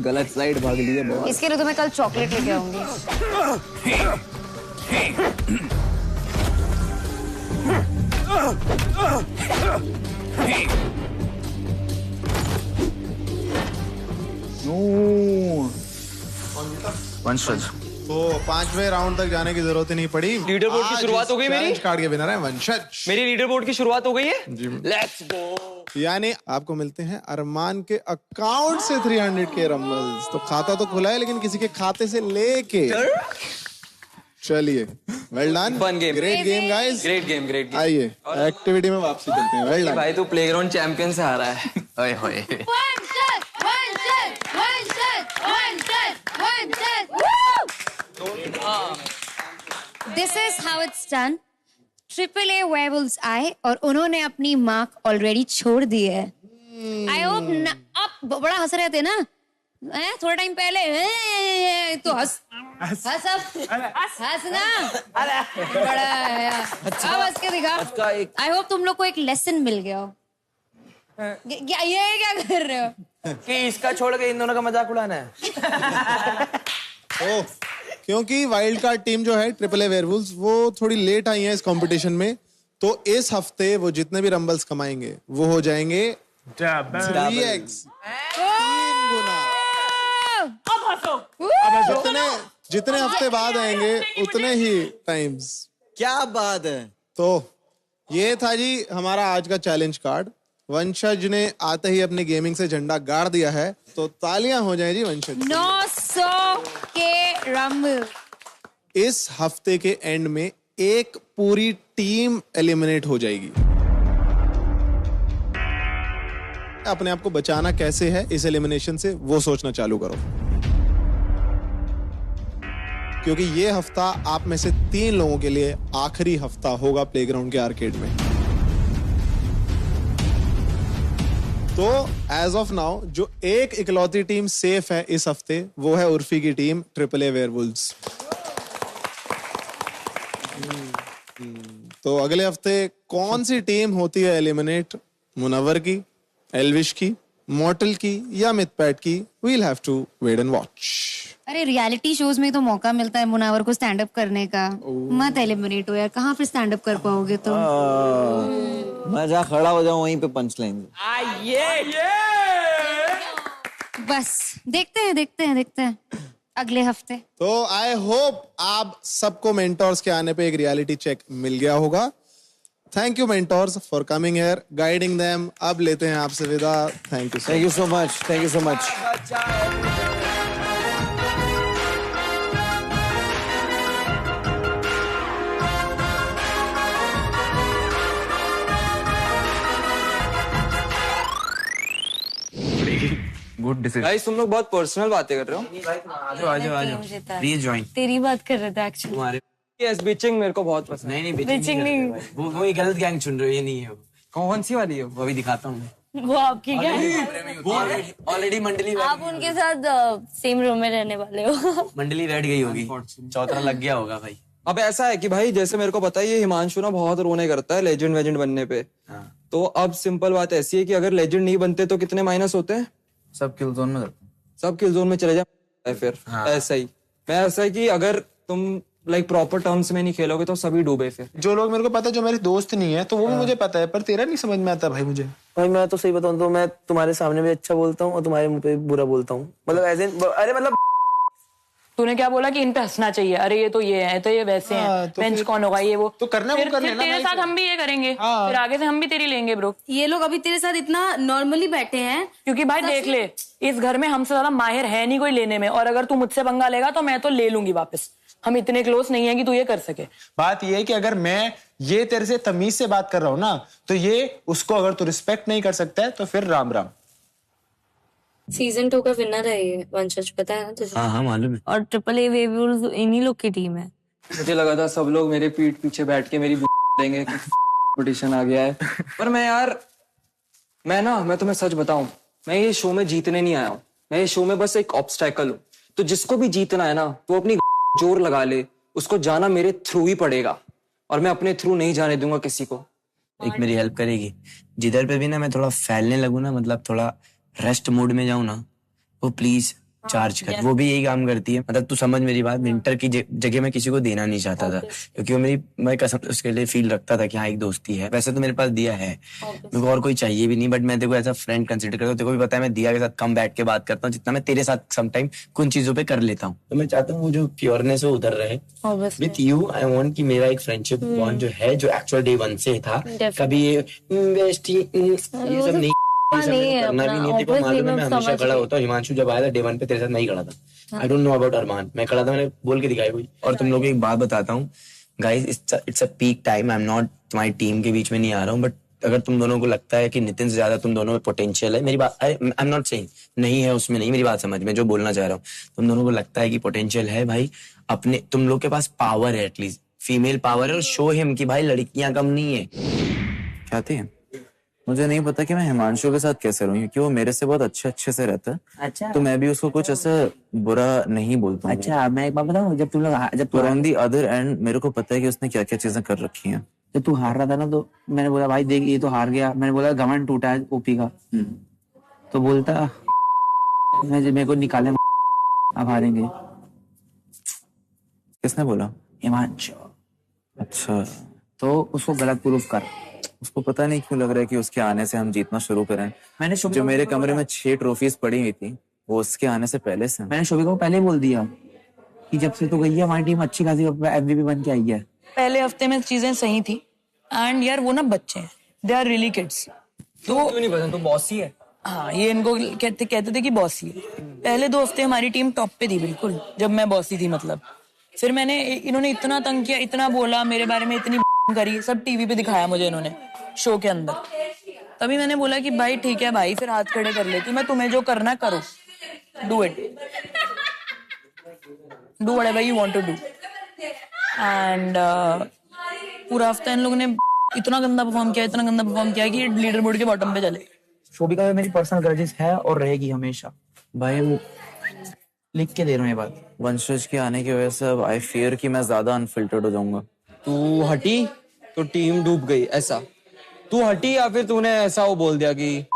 गलत साइड भाग लिए बहुत। इसके लिए तो मैं कल चॉकलेट लेके आऊंगी। वंशज। तो 5वें राउंड तक जाने की जरूरत ही नहीं पड़ी। लीडर बोर्ड की शुरुआत हो गई मेरी। कार्ड के विनर है वंशज। मेरी लीडर बोर्ड की शुरुआत हो गई है। Let's go. यानी आपको मिलते हैं अरमान के अकाउंट से 300 के रंबल्स। तो खाता तो खुला है लेकिन किसी के खाते से लेके। चलिए, well done, fun game, great game guys, great game, great game. आइए एक्टिविटी में वापसी करते हैं। वेल डन भाई, तू प्लेग्राउंड चैंपियन से आ रहा है। ओए होए। This is how it's done. AAA Werewolves आए और उन्होंने अपनी मार्क ऑलरेडी छोड़ दी है। I hope आप बड़ा हंस रहे थे ना थोड़ा टाइम पहले, तो हंस ना बड़ा अब हंस के दिखा। आई होप तुम लोग को एक लेसन मिल गया हो। ये क्या कर रहे हो कि इसका छोड़ के इन दोनों का मजाक उड़ाना है। क्योंकि वाइल्ड कार्ड टीम जो है AAA वेयरवुल्व्स वो थोड़ी लेट आई है इस कंपटीशन में, तो इस हफ्ते वो जितने भी रंबल्स कमाएंगे वो हो जाएंगे 3x, 3 गुना। जितने हफ्ते बाद आएंगे उतने ही टाइम्स। क्या बात है। तो ये था जी हमारा आज का चैलेंज कार्ड। वंशज ने आते ही अपनी गेमिंग से झंडा गाड़ दिया है, तो तालियां हो जाए जी वंशज। 900 के रंबल। इस हफ्ते के एंड में एक पूरी टीम एलिमिनेट हो जाएगी। अपने आप को बचाना कैसे है इस एलिमिनेशन से, वो सोचना चालू करो, क्योंकि ये हफ्ता आप में से 3 लोगों के लिए आखिरी हफ्ता होगा प्लेग्राउंड के आर्केड में। तो एज ऑफ नाउ जो एक इकलौती टीम सेफ है इस हफ्ते वो है उर्फी की टीम AAA वेयरवुल्व्स। तो अगले हफ्ते कौन सी टीम होती है एलिमिनेट, मुनव्वर की, एल्विश की, मॉर्टल की या मिथपैट की? We'll have to wait and watch. अरे रियलिटी शोज में तो मौका मिलता है मुनावर को स्टैंड अप करने का। मत एलिमिनेट हो यार, कहाँ फिर स्टैंड अप कर पाओगे तुम? मैं जहाँ खड़ा हो जाऊँ वहीं पे पंच लेंगे। बस देखते हैं अगले हफ्ते। तो आई होप आप सबको मेंटोर्स के आने पे एक रियलिटी चेक मिल गया होगा। Thank you mentors for coming here, guiding them. अब लेते हैं आपसे विदा। Thank you so much. Thank you so much. Good decision. Guys, तुम लोग बहुत पर्सनल बातें कर रहे हो। आजो प्लीज ज्वाइन। तेरी बात कर रहे थे एक्चुअली। तुम्हारे यस, बिचिंग मेरे को बहुत पसंद है। नहीं बिचिंग नहीं। वो गलत गैंग चुन रहे हो, ये नहीं है। कौन सी वाली है? वो अभी दिखाता हूँ। वो आपकी क्या है? ऑलरेडी मंडली आप उनके साथ सेम रूम में रहने वाले हो। मंडली बैठ गई होगी, चौतरा लग गया होगा भाई। अब ऐसा है कि भाई जैसे मेरे को पता है ये हिमांशु ना बहुत रोने करता है लेजेंड वेजेंड बनने पे। तो अब सिंपल बात ऐसी है कि अगर लेजेंड नहीं बनते तो कितने माइनस होते हैं? सब किल जोन में, सब किल जोन में चले जाए फिर। ऐसा ही मैं ऐसा है कि अगर तुम लाइक प्रॉपर टर्म्स में नहीं खेलोगे तो सभी डूबे फिर। जो लोग मेरे को पता है जो मेरे दोस्त नहीं है तो वो भी मुझे पता है, पर तेरा नहीं समझ में आता भाई मुझे। भाई मैं तो सही बताऊं तो मैं तुम्हारे सामने भी अच्छा बोलता हूँ और तुम्हारे मुंह पे बुरा बोलता हूँ। मतलब ऐसे अरे मतलब तूने क्या बोला कि इन पे हंसना चाहिए? अरे ये तो ये है, तो ये वैसे हैं, तो बेंच फिर- कौन होगा, ये वो तो करना फिर, वो कर फिर लेना तेरे भाई साथ फिर। हम भी ये करेंगे। हाँ। फिर आगे से हम भी तेरी लेंगे ब्रो, ये लोग अभी तेरे साथ इतना नॉर्मली बैठे हैं क्योंकि भाई देख ले इस घर में हमसे ज्यादा माहिर है नहीं कोई लेने में, और अगर तू मुझसे पंगा लेगा तो मैं तो ले लूंगी वापस। हम इतने क्लोज नहीं है कि तू ये कर सके। बात ये है कि अगर मैं ये तेरे से तमीज से बात कर रहा हूँ ना, तो ये उसको अगर तू रिस्पेक्ट नहीं कर सकता है तो फिर राम राम। सीजन 2 का विनर है ये वंशज, पता है ना तुझे? हाँ मालूम है। और AAA वेवुल्व्स इन्हीं लोग की टीम है। मुझे लगा था सब लोग मेरे पीठ पीछे बैठ के मेरी देंगे कि कंपटीशन आ गया है, पर मैं तुम्हें सच बताऊं, मैं ये शो में जीतने नहीं आया हूँ। मैं ये शो में बस एक ऑब्स्टेकल हूँ। तो जिसको भी जीतना है ना वो अपनी जोर लगा ले, उसको जाना मेरे थ्रू ही पड़ेगा, और मैं अपने थ्रू नहीं जाने दूंगा किसी को। एक मेरी हेल्प करेगी? जिधर पे भी ना मैं थोड़ा फैलने लगूं ना, मतलब थोड़ा रेस्ट मोड में जाऊं ना, वो प्लीज चार्ज कर, वो भी यही काम करती है। मतलब तू समझ मेरी बात, विंटर की जगह मैं किसी को देना नहीं चाहता था, क्योंकि वो मैं कसम उसके लिए फील रखता था कि हाँ एक दोस्ती है। वैसे तो मेरे पास दिया है, मेरे को और कोई चाहिए भी नहीं, बट मैं देखो एज अ फ्रेंड कंसिडर करता हूँ। तेरे को भी पता है मैं दिया के साथ कम बैठ के बात करता हूँ जितना मैं तेरे साथ समटाइम कुछ चीजों पे कर लेता हूँ। तो मैं चाहता हूँ वो जो प्योरनेस है उधर रहे विथ यू। आई वांट कि मेरा एक फ्रेंडशिप बॉन्ड जो है, जो एक्चुअल डे 1 से था, कभी ये सब नहीं करना भी नहीं। देखो मालूम है मैं हमेशा खड़ा होता हूँ। हिमांशु जब आया था डे 1 पे तेरे साथ नहीं खड़ा था। आई डोंट नो अबाउट अरमान, मैं खड़ा था, मैंने बोल के दिखाई कोई। और तुम लोगों को एक बात बताता हूँ guys, it's a peak time. I am not तुम्हारी टीम के बीच में नहीं आ रहा हूँ, बट अगर तुम दोनों को लगता है कि नितिन से ज्यादा तुम दोनों में पोटेंशियल है, मेरी बात आई एम नॉट सेइंग नहीं है, उसमें नहीं, मेरी बात समझ, मैं जो बोलना चाह रहा हूँ, तुम दोनों को लगता है कि पोटेंशियल है भाई, अपने तुम लोग के पास पावर है, एटलीस्ट फीमेल पावर है, और शो हिम कि भाई लड़कियां कम नहीं है। क्या थी? मुझे नहीं पता कि मैं हिमांशु के साथ कैसे रहूं, क्योंकि वो मेरे से बहुत अच्छे से रहता है। अच्छा, तो मैं भी उसको कुछ ऐसा बुरा नहीं बोलता हूँ। अच्छा, मैं एक बात बताऊं, जब तुम लोग जब ऑन दी अदर एंड मेरे को पता है कि उसने क्या क्या चीजें कर रखी हैं। जब तू हार रहा था ना, तो मैंने बोला भाई देख ये तो हार गया, मैंने बोला घमंड टूटा है ओपी का, तो बोलता मेरे को निकाले, अब हारेंगे। किसने बोला? हिमांशु। अच्छा, तो उसको गलत प्रूफ कर। उसको पता नहीं क्यों लग रहा है कि उसके आने से हम जीतना शुरू करें। मैंने जो मेरे कमरे में 6 ट्रॉफीज पड़ी हुई थी वो उसके आने से पहले से। मैंने शोभिका को पहले बोल दिया कि जब से तो गई है हमारी टीम अच्छी खासी एमवीपी बन के आई है। पहले हफ्ते में चीजें सही थी, एंड यार वो ना बच्चे हैं, दे आर रियली किड्स। तो क्यों नहीं पसंद? तो बॉसी है। हाँ, ये इनको कहते थे कि बॉसी है। पहले 2 हफ्ते हमारी टीम टॉप पे थी बिल्कुल, जब मैं बॉसी थी मतलब। फिर इन्होंने इतना तंग किया, इतना बोला मेरे बारे में, इतनी करी, सब टीवी पे दिखाया मुझे इन्होंने शो के अंदर। तभी मैंने बोला कि भाई ठीक है भाई, फिर हाथ खड़े कर लेती, मैं तुम्हें जो करना करो, do it, do whatever you want to do. And पूरा हफ्ता इन लोगों ने इतना गंदा परफॉर्म किया कि लीडर बोर्ड के बॉटम पे चले। शोभिका मेरी पर्सनल ग्रजेस है और रहेगी हमेशा। भाई लिख के दे रहा हूँ ये बात। वंशज के आने की वजह से अब आई फियर कि मैं ज्यादा अनफिल्टर्ड हो जाऊंगा। तू हटी तो टीम डूब गई, ऐसा? तू हटी या फिर तूने ऐसा वो बोल दिया कि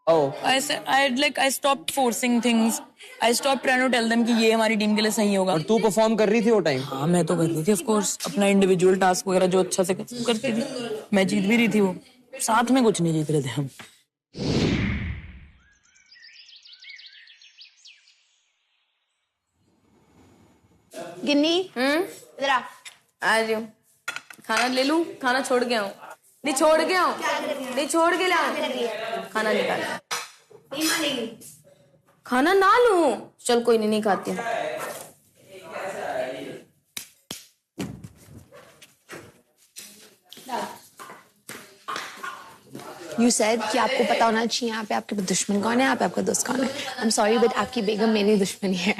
I stopped forcing things. I stopped trying to tell them कि ये हमारी टीम के लिए सही होगा। और तू परफॉर्म कर रही थी वो टाइम? हाँ, मैं तो कर रही थी ऑफ कोर्स, अपना इंडिविजुअल टास्क वगैरह जो अच्छा से करती थी। मैं जीत भी रही थी, वो साथ में कुछ नहीं जीत रहे थे हम। गिन्नी, इधर आ रही हूँ। खाना ले लूं? खाना छोड़ के आऊं? नहीं छोड़ के आऊं? नहीं छोड़ के लाऊं? खाना निकाल। खाना ना लूं? चल कोई नहीं खाती हूँ। You said कि आपको पता होना चाहिए यहाँ पे आपके दुश्मन कौन है, यहाँ पे आपका दोस्त कौन है। I'm sorry but आपकी बेगम मेरी दुश्मनी है।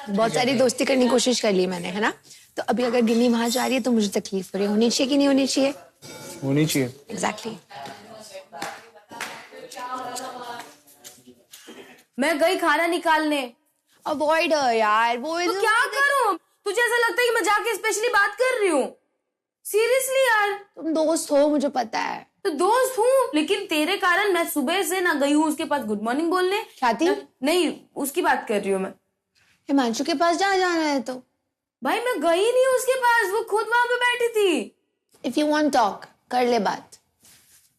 बहुत सारी दोस्ती करने की कोशिश कर ली मैंने, है ना। तो अभी अगर गिन्नी वहां जा रही है तो मुझे तकलीफ हो रही है। होनी चाहिए कि नहीं होनी चाहिए? होनी चाहिए। Exactly. मैं गई खाना निकालने। Avoid her यार, वो तो क्या करूं? तुझे ऐसा लगता है कि मैं जाके स्पेशली बात कर रही हूँ? सीरियसली यार, तुम दोस्त हो मुझे पता है। तो दोस्त हूँ, लेकिन तेरे कारण मैं सुबह से ना गई हूँ उसके पास गुड मॉर्निंग बोलने। ख्याति? नहीं, उसकी बात कर रही हूँ मैं। हिमांशु के पास जहाँ जाना है तो भाई मैं गई नहीं उसके पास, वो खुद वहां पे बैठी थी। If you want talk, कर ले बात,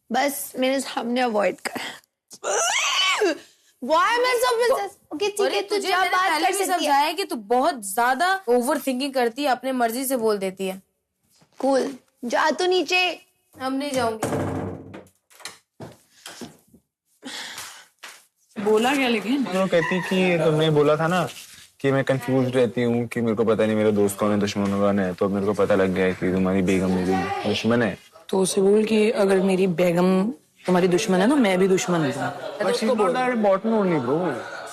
बस मेरे सामने अवॉइड कर। Why am I so business? Okay, ठीक है, तुझे बात कर सकती है कि तू बहुत ज्यादा ओवर थिंकिंग करती है, अपने मर्जी से बोल देती है। Cool, जा तो नीचे। हम नहीं जाऊंगी। बोला क्या लेकिन? वो कहती कि तुमने बोला था ना कि मैं कंफ्यूज रहती हूँ कि मेरे को पता नहीं मेरा दोस्त कौन है, दुश्मन कौन है, तो मेरे को पता लग गया है कि तुम्हारी बेगम मेरी दुश्मन है। तो उसे बोल कि अगर मेरी बेगम तुम्हारी दुश्मन है ना, मैं भी दुश्मन हूँ। But she's not that important only, bro.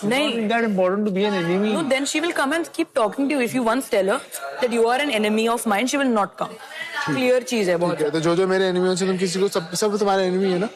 नहीं, that important to be an enemy. No, then she will come and keep talking to you. If you once tell her that you are an enemy of mine, she will not come. Clear चीज है बहुत। तो जो मेरे enemy से तुम किसी को सब तुम्हारे एनिमी है ना?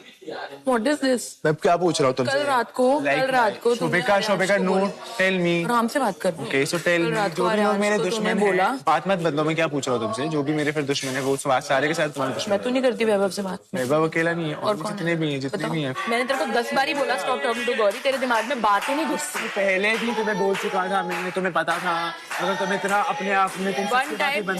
What is this? मैं क्या पूछ रहा हूँ तुमसे? कल रात को शोभिका नो टेल मी। आराम से बात कर। ओके सो टेल मी, जो भी लोग मेरे दुश्मन बोला बात मत बदलो। मैं क्या पूछ रहा हूँ तुमसे, जो भी मेरे फिर दुश्मन है वो सारे के साथ तुम्हारे दुश्मन। मैं तो नहीं करती वैभव से बात। वैभव अकेला नहीं है, और कौन जितने भी हैं, जितने भी हैं। मैंने तेरे को 10 बार ही बोला स्टॉप टॉकिंग टू गौरी, तेरे दिमाग में बात ही नहीं घुसती। पहले भी तुम्हें बोल चुका था मैंने, तुम्हें पता था। अगर तुम इतना अपने आप में तुम वन टाइम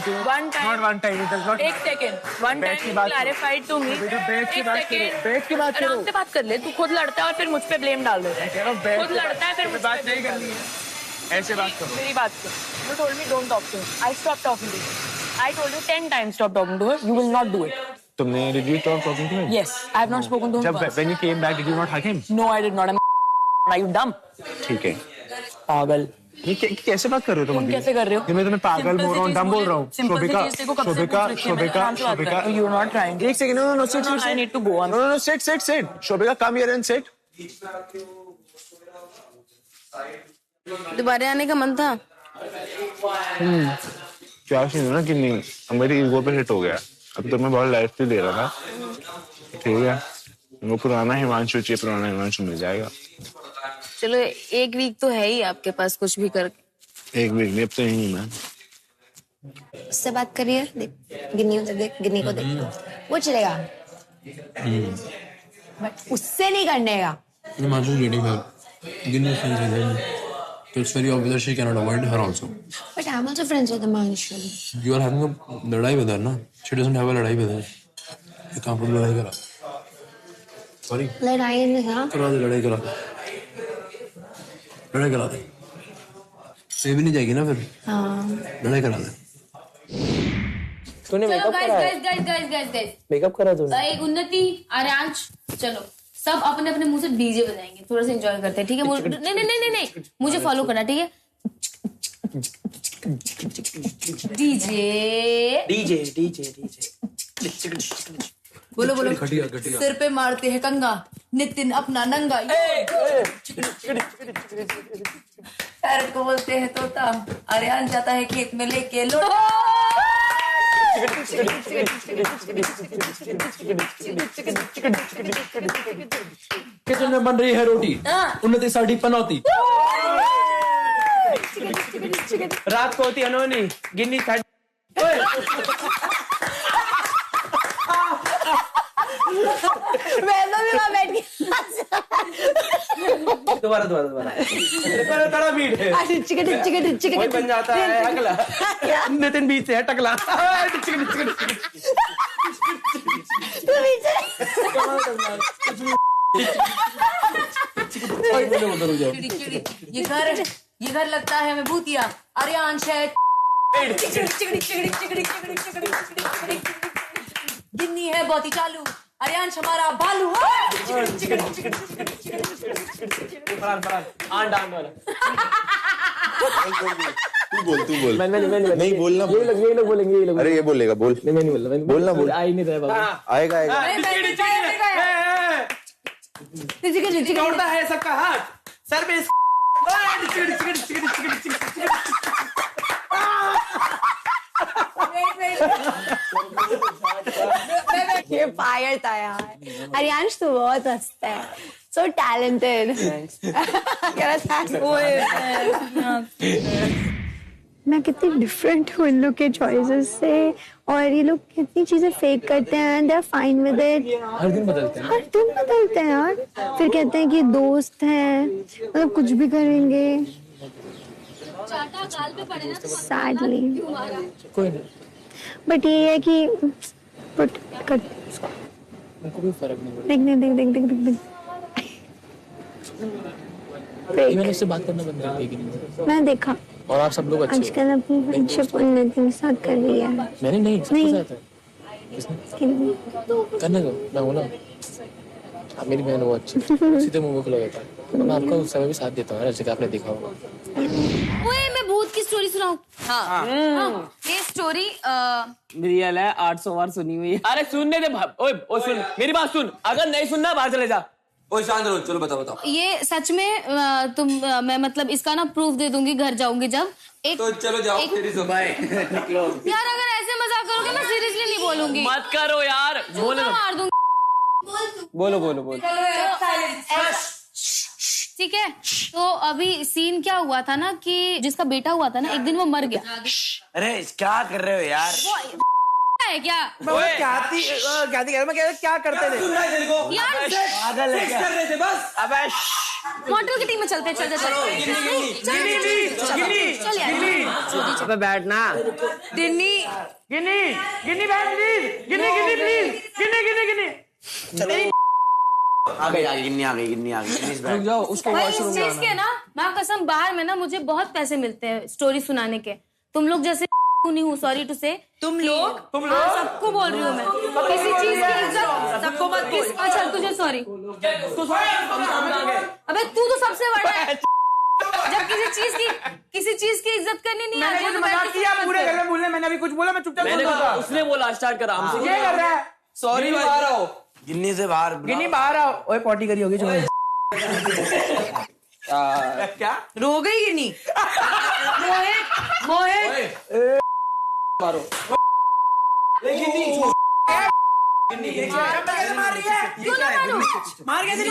एक second one time clarified to me. बैठ की बात करो। आराम से बात कर ले, तू खुद लड़ता है और फिर मुझ पे ब्लेम डाल देता है। खुद लड़ता है फिर मुझ बात पे नहीं करनी है, ऐसे बात करो। मेरी बात कर। You told me don't talk to him. I stopped talking to him. I told you 10 times stop talking to her. You will not do it. तुमने did you stop talking to him? Yes, I have not spoken to him. जब when you came back did you not hug him? No, I did not. Are you dumb? ठीक है। पागल। ये कैसे बात कर रहे हो तुम? कैसे कर रहे हो? मैं तुम्हें पागल बोल रहा हूँ, डम बोल रहा हूँ। Shobhika. You are not trying. एक second, no, sit. I need to go on. No, sit. Shobhika, come here and sit. दोबारा आने का मन था। क्या सीन है ना कि नहीं, मेरी ईगो पे हिट हो गया। अब तो मैं बहुत लाइफ दे रहा था, ठीक है। वो पुराना हिमांशु चाहिए, पुराना हिमांशु मिल जाएगा। चलो एक वीक तो है ही आपके पास, कुछ भी कर। एक वीक नहीं, अब तो यही मैं। उससे बात करिए, देख गिन्नी उधर देख, गिन्नी को देख, वो चलेगा बट उससे नहीं करने का। Himanshu is dating her. Ginny is friends with him. So it's very obvious that she cannot avoid her also. But I'm also friends with Himanshu. You are having a लड़ाई with her, ना? She doesn't have a लड़ाई with her. ये कहाँ पर लड़ाई करा? Sorry. लड़ाई नहीं हाँ? करा दे, लड़ाई करा दे। से भी नहीं जाएगी ना फिर? हाँ। लड़ाई करा दे। तूने मेकअप करा है? गाइस मेकअप करा तूने? भाई उन्नति, आर्यांश, चलो सब अपने अपने मुंह से डीजे बजाएंगे, थोड़ा सा एंजॉय करते हैं, ठीक है? नहीं, मुझे फॉलो करना, ठीक है? डीजे बोलो सिर पे मारते हैं कंगा, नितिन अपना नंगा, पैरट को बोलते हैं तोता, आर्यान जाता है खेत में लेके लोटा। किचन में बन रही है रोटी, उन्नति साड़ी पनौती। रात को होती अनोनी, गिन्नी साड़ी। मैं तो भी वहाँ बैठ गई। दोबारा तड़ा बीट है। चिकन बन जाता है अगला। नितिन बीच से है टकला। ये घर लगता है हमें भूतिया, आर्यांश है गिन्नी है बहुत चालू, आर्यांश हमारा बालू। तू बोल। नहीं बोलना, ये लोग बोलेंगे। अरे ये बोलेगा, बोल। मैं नहीं बोलना, बोल। आ ही नहीं रहा बाबा। आएगा। उड़ता है सबका हाथ सर में। ये फायर था यार। आर्यांश तो बहुत हंसता है, सो टैलेंटेड। मैं कितनी डिफरेंट हूँ इन लोग के चॉइसेस से, और ये लोग कितनी चीजें फेक करते हैं, they are fine with it. हर दिन बदलते हैं यार। फिर कहते हैं कि दोस्त हैं, मतलब कुछ भी करेंगे। सैडली कोई नहीं, बट ये है कि उनको भी फर्क नहीं देख मैंने उससे बात करना बंद कर दी। मैं देखा, और आप सब लोग अच्छे आजकल अपनी फ्रेंडशिप उन्नति के साथ कर रही है। मैंने नहीं करने दो, मैं बोला आप मेरी बहन हो अच्छी, सीधे मुंह को लगाता है। मैं आपका उस समय भी साथ देता हूँ, जैसे कि आपने देखा होगा। ओए मैं भूत की स्टोरी सुनाऊं? हाँ। ये स्टोरी रियल है, 800 बार सुनी हुई है। अरे सुनने दे। ओए सुन, मेरी बात सुन, अगर नहीं सुनना बाहर चले जा। ओए शांत रहो, चलो बताओ। ये सच में मैं मतलब इसका ना प्रूफ दे दूंगी, घर जाऊंगी जब। तो चलो जाओ, निकलो यार अगर ऐसे मजाक करोगे मैं सीरियसली नहीं बोलूंगी। मत करो यार, बोले मार दूंगी बोलो बोलो बोलो। ठीक है, तो अभी सीन क्या हुआ था ना कि जिसका बेटा हुआ था ना, एक दिन वो मर गया। अरे क्या कर रहे हो यार? है क्या? क्या करते थे यार पागल है क्या? कर रहे थे बस। अबे मॉडल की टीम में चलते चल अबे बैठना। गिन्नी गिन्नी बैठ प्लीज। Ginni please. आ गई गिन्नी आ गई प्लीज बैठ जाओ उसको भाई, इस चीज के ना मैं कसम, बाहर में ना मुझे बहुत पैसे मिलते हैं स्टोरी सुनाने के। तुम लोग जैसे नहीं हूँ, सॉरी टू से। तुम लोग सबको बोल रही हूँ मैं, किसी चीज की इज्जत सबको मत किस। अच्छा तुझे सॉरी, अबे तू तो सबसे बड़ा है। जब किसी चीज की इज्जत करनी नहीं आती है तो मजाक किया पूरे घर में बोलने। मैंने अभी कुछ बोला? मैं चुपचाप बोल रहा था। उसने बोला स्टार्ट करा हमसे। ये कर रहा है। सॉरी बाहर आओ। गिन्नी से बाहर गिन्नी बाहर आओ। ओए पॉटी करी होगी जो क्या रो गई गिन्नी। मोहित मारो। मार रही है। क्यों ना मारूं? मार के तेरी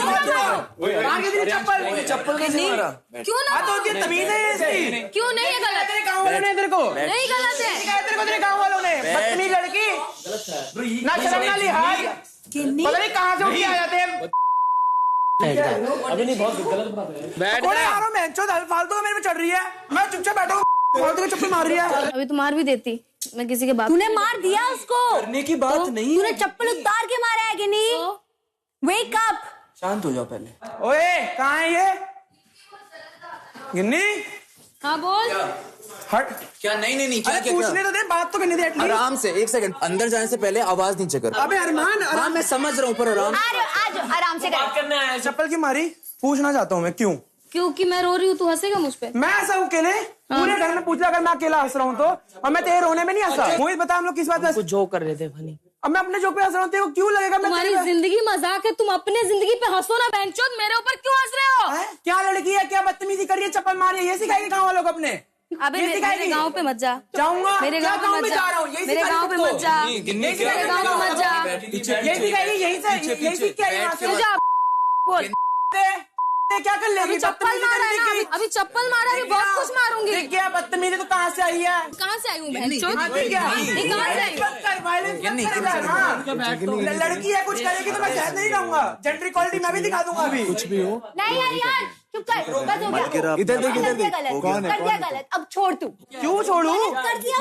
चप्पल कैसे मारा? क्यों ना? तो ये तमीज है इसकी। क्यों नहीं है गलत? तेरे गाँव वालों ने तेरे को नहीं गलत है। तेरे को तेरे गाँव वालों ने बदतमीज लड़की, ना शर्म ना लिहाज, पता नहीं कहाँ से उठ के आ जाते हैं। अभी नहीं, बहुत गलत बात है। बैठ यार, मैं फालतू में मेरे पे चढ़ रही है। मैं चुपचाप बैठा हूँ, फालतू में चप्पल मार रही है। अभी तो मार भी देती मैं किसी के बात। तूने मार दिया उसको। करने की बात नहीं। तूने चप्पल उतार के मारा है गिन्नी। Wake up. शांत हो जाओ पहले। ओए कहाँ है ये गिन्नी? हाँ बोल। हट। क्या? नहीं अरे पूछने तो दे, बात तो करने दे। आराम से, एक सेकंड। अंदर जाने से पहले आवाज नीचे कर। अबे अरमान, हाँ मैं समझ रहा हूँ पर आराम आज आराम से बात करने आया है। चप्पल क्यों मारी? पूछना चाहता हूँ मैं क्यों? क्योंकि मैं रो रही हूँ, तू हंसेगा मुझ पे? मैं हंसा हूँ अकेले? पूरे घर में पूछ लिया अगर मैं अकेला हंस रहा हूँ तो, और मैं तेरे रोने में नहीं हंसा। मोहित बता हम लोग किस बात पे जोक कर रहे थे फनी। अब मैं अपने जोक पे हंस रहा हूँ, तेरे को क्यों लगेगा? तुम्हारी जिंदगी मजाक है, तुम अपने जिंदगी पे हंसो ना बहनचोद, मेरे ऊपर क्यों हंस रहे हो? क्या लड़की है, क्या बदतमीजी कर रही है, चप्पल मारी है, ये सिखाएगी गाँव वालों को अपने? अबे मेरे गाँव पे मत जा। जाऊंगा। मेरे गाँव पे मत जा। मेरे गाँव पे मत जा। मेरे गाँव पे मत जा। यही सिखाएगी, यही सीख के आई वहाँ से। बोल क्या कर लेगी? अभी चप्पल मारा है ना, अभी चप्पल मारा है, बहुत कुछ मारूंगी। क्या बदतमीजी तो कहाँ से आई है? कहाँ से आई हूँ बहनचोद? कहाँ से आई? लड़की है, कुछ करेगी तो मैं सहन नहीं रहूंगा। जेंडर इक्वालिटी मैं भी दिखा दूंगा अभी। कुछ भी हो। नहीं यार चुप कर, बस हो गया। इधर देख, इधर देख। कौन है? कर दिया गलत, अब छोड़ तू। क्यों छोड़ू?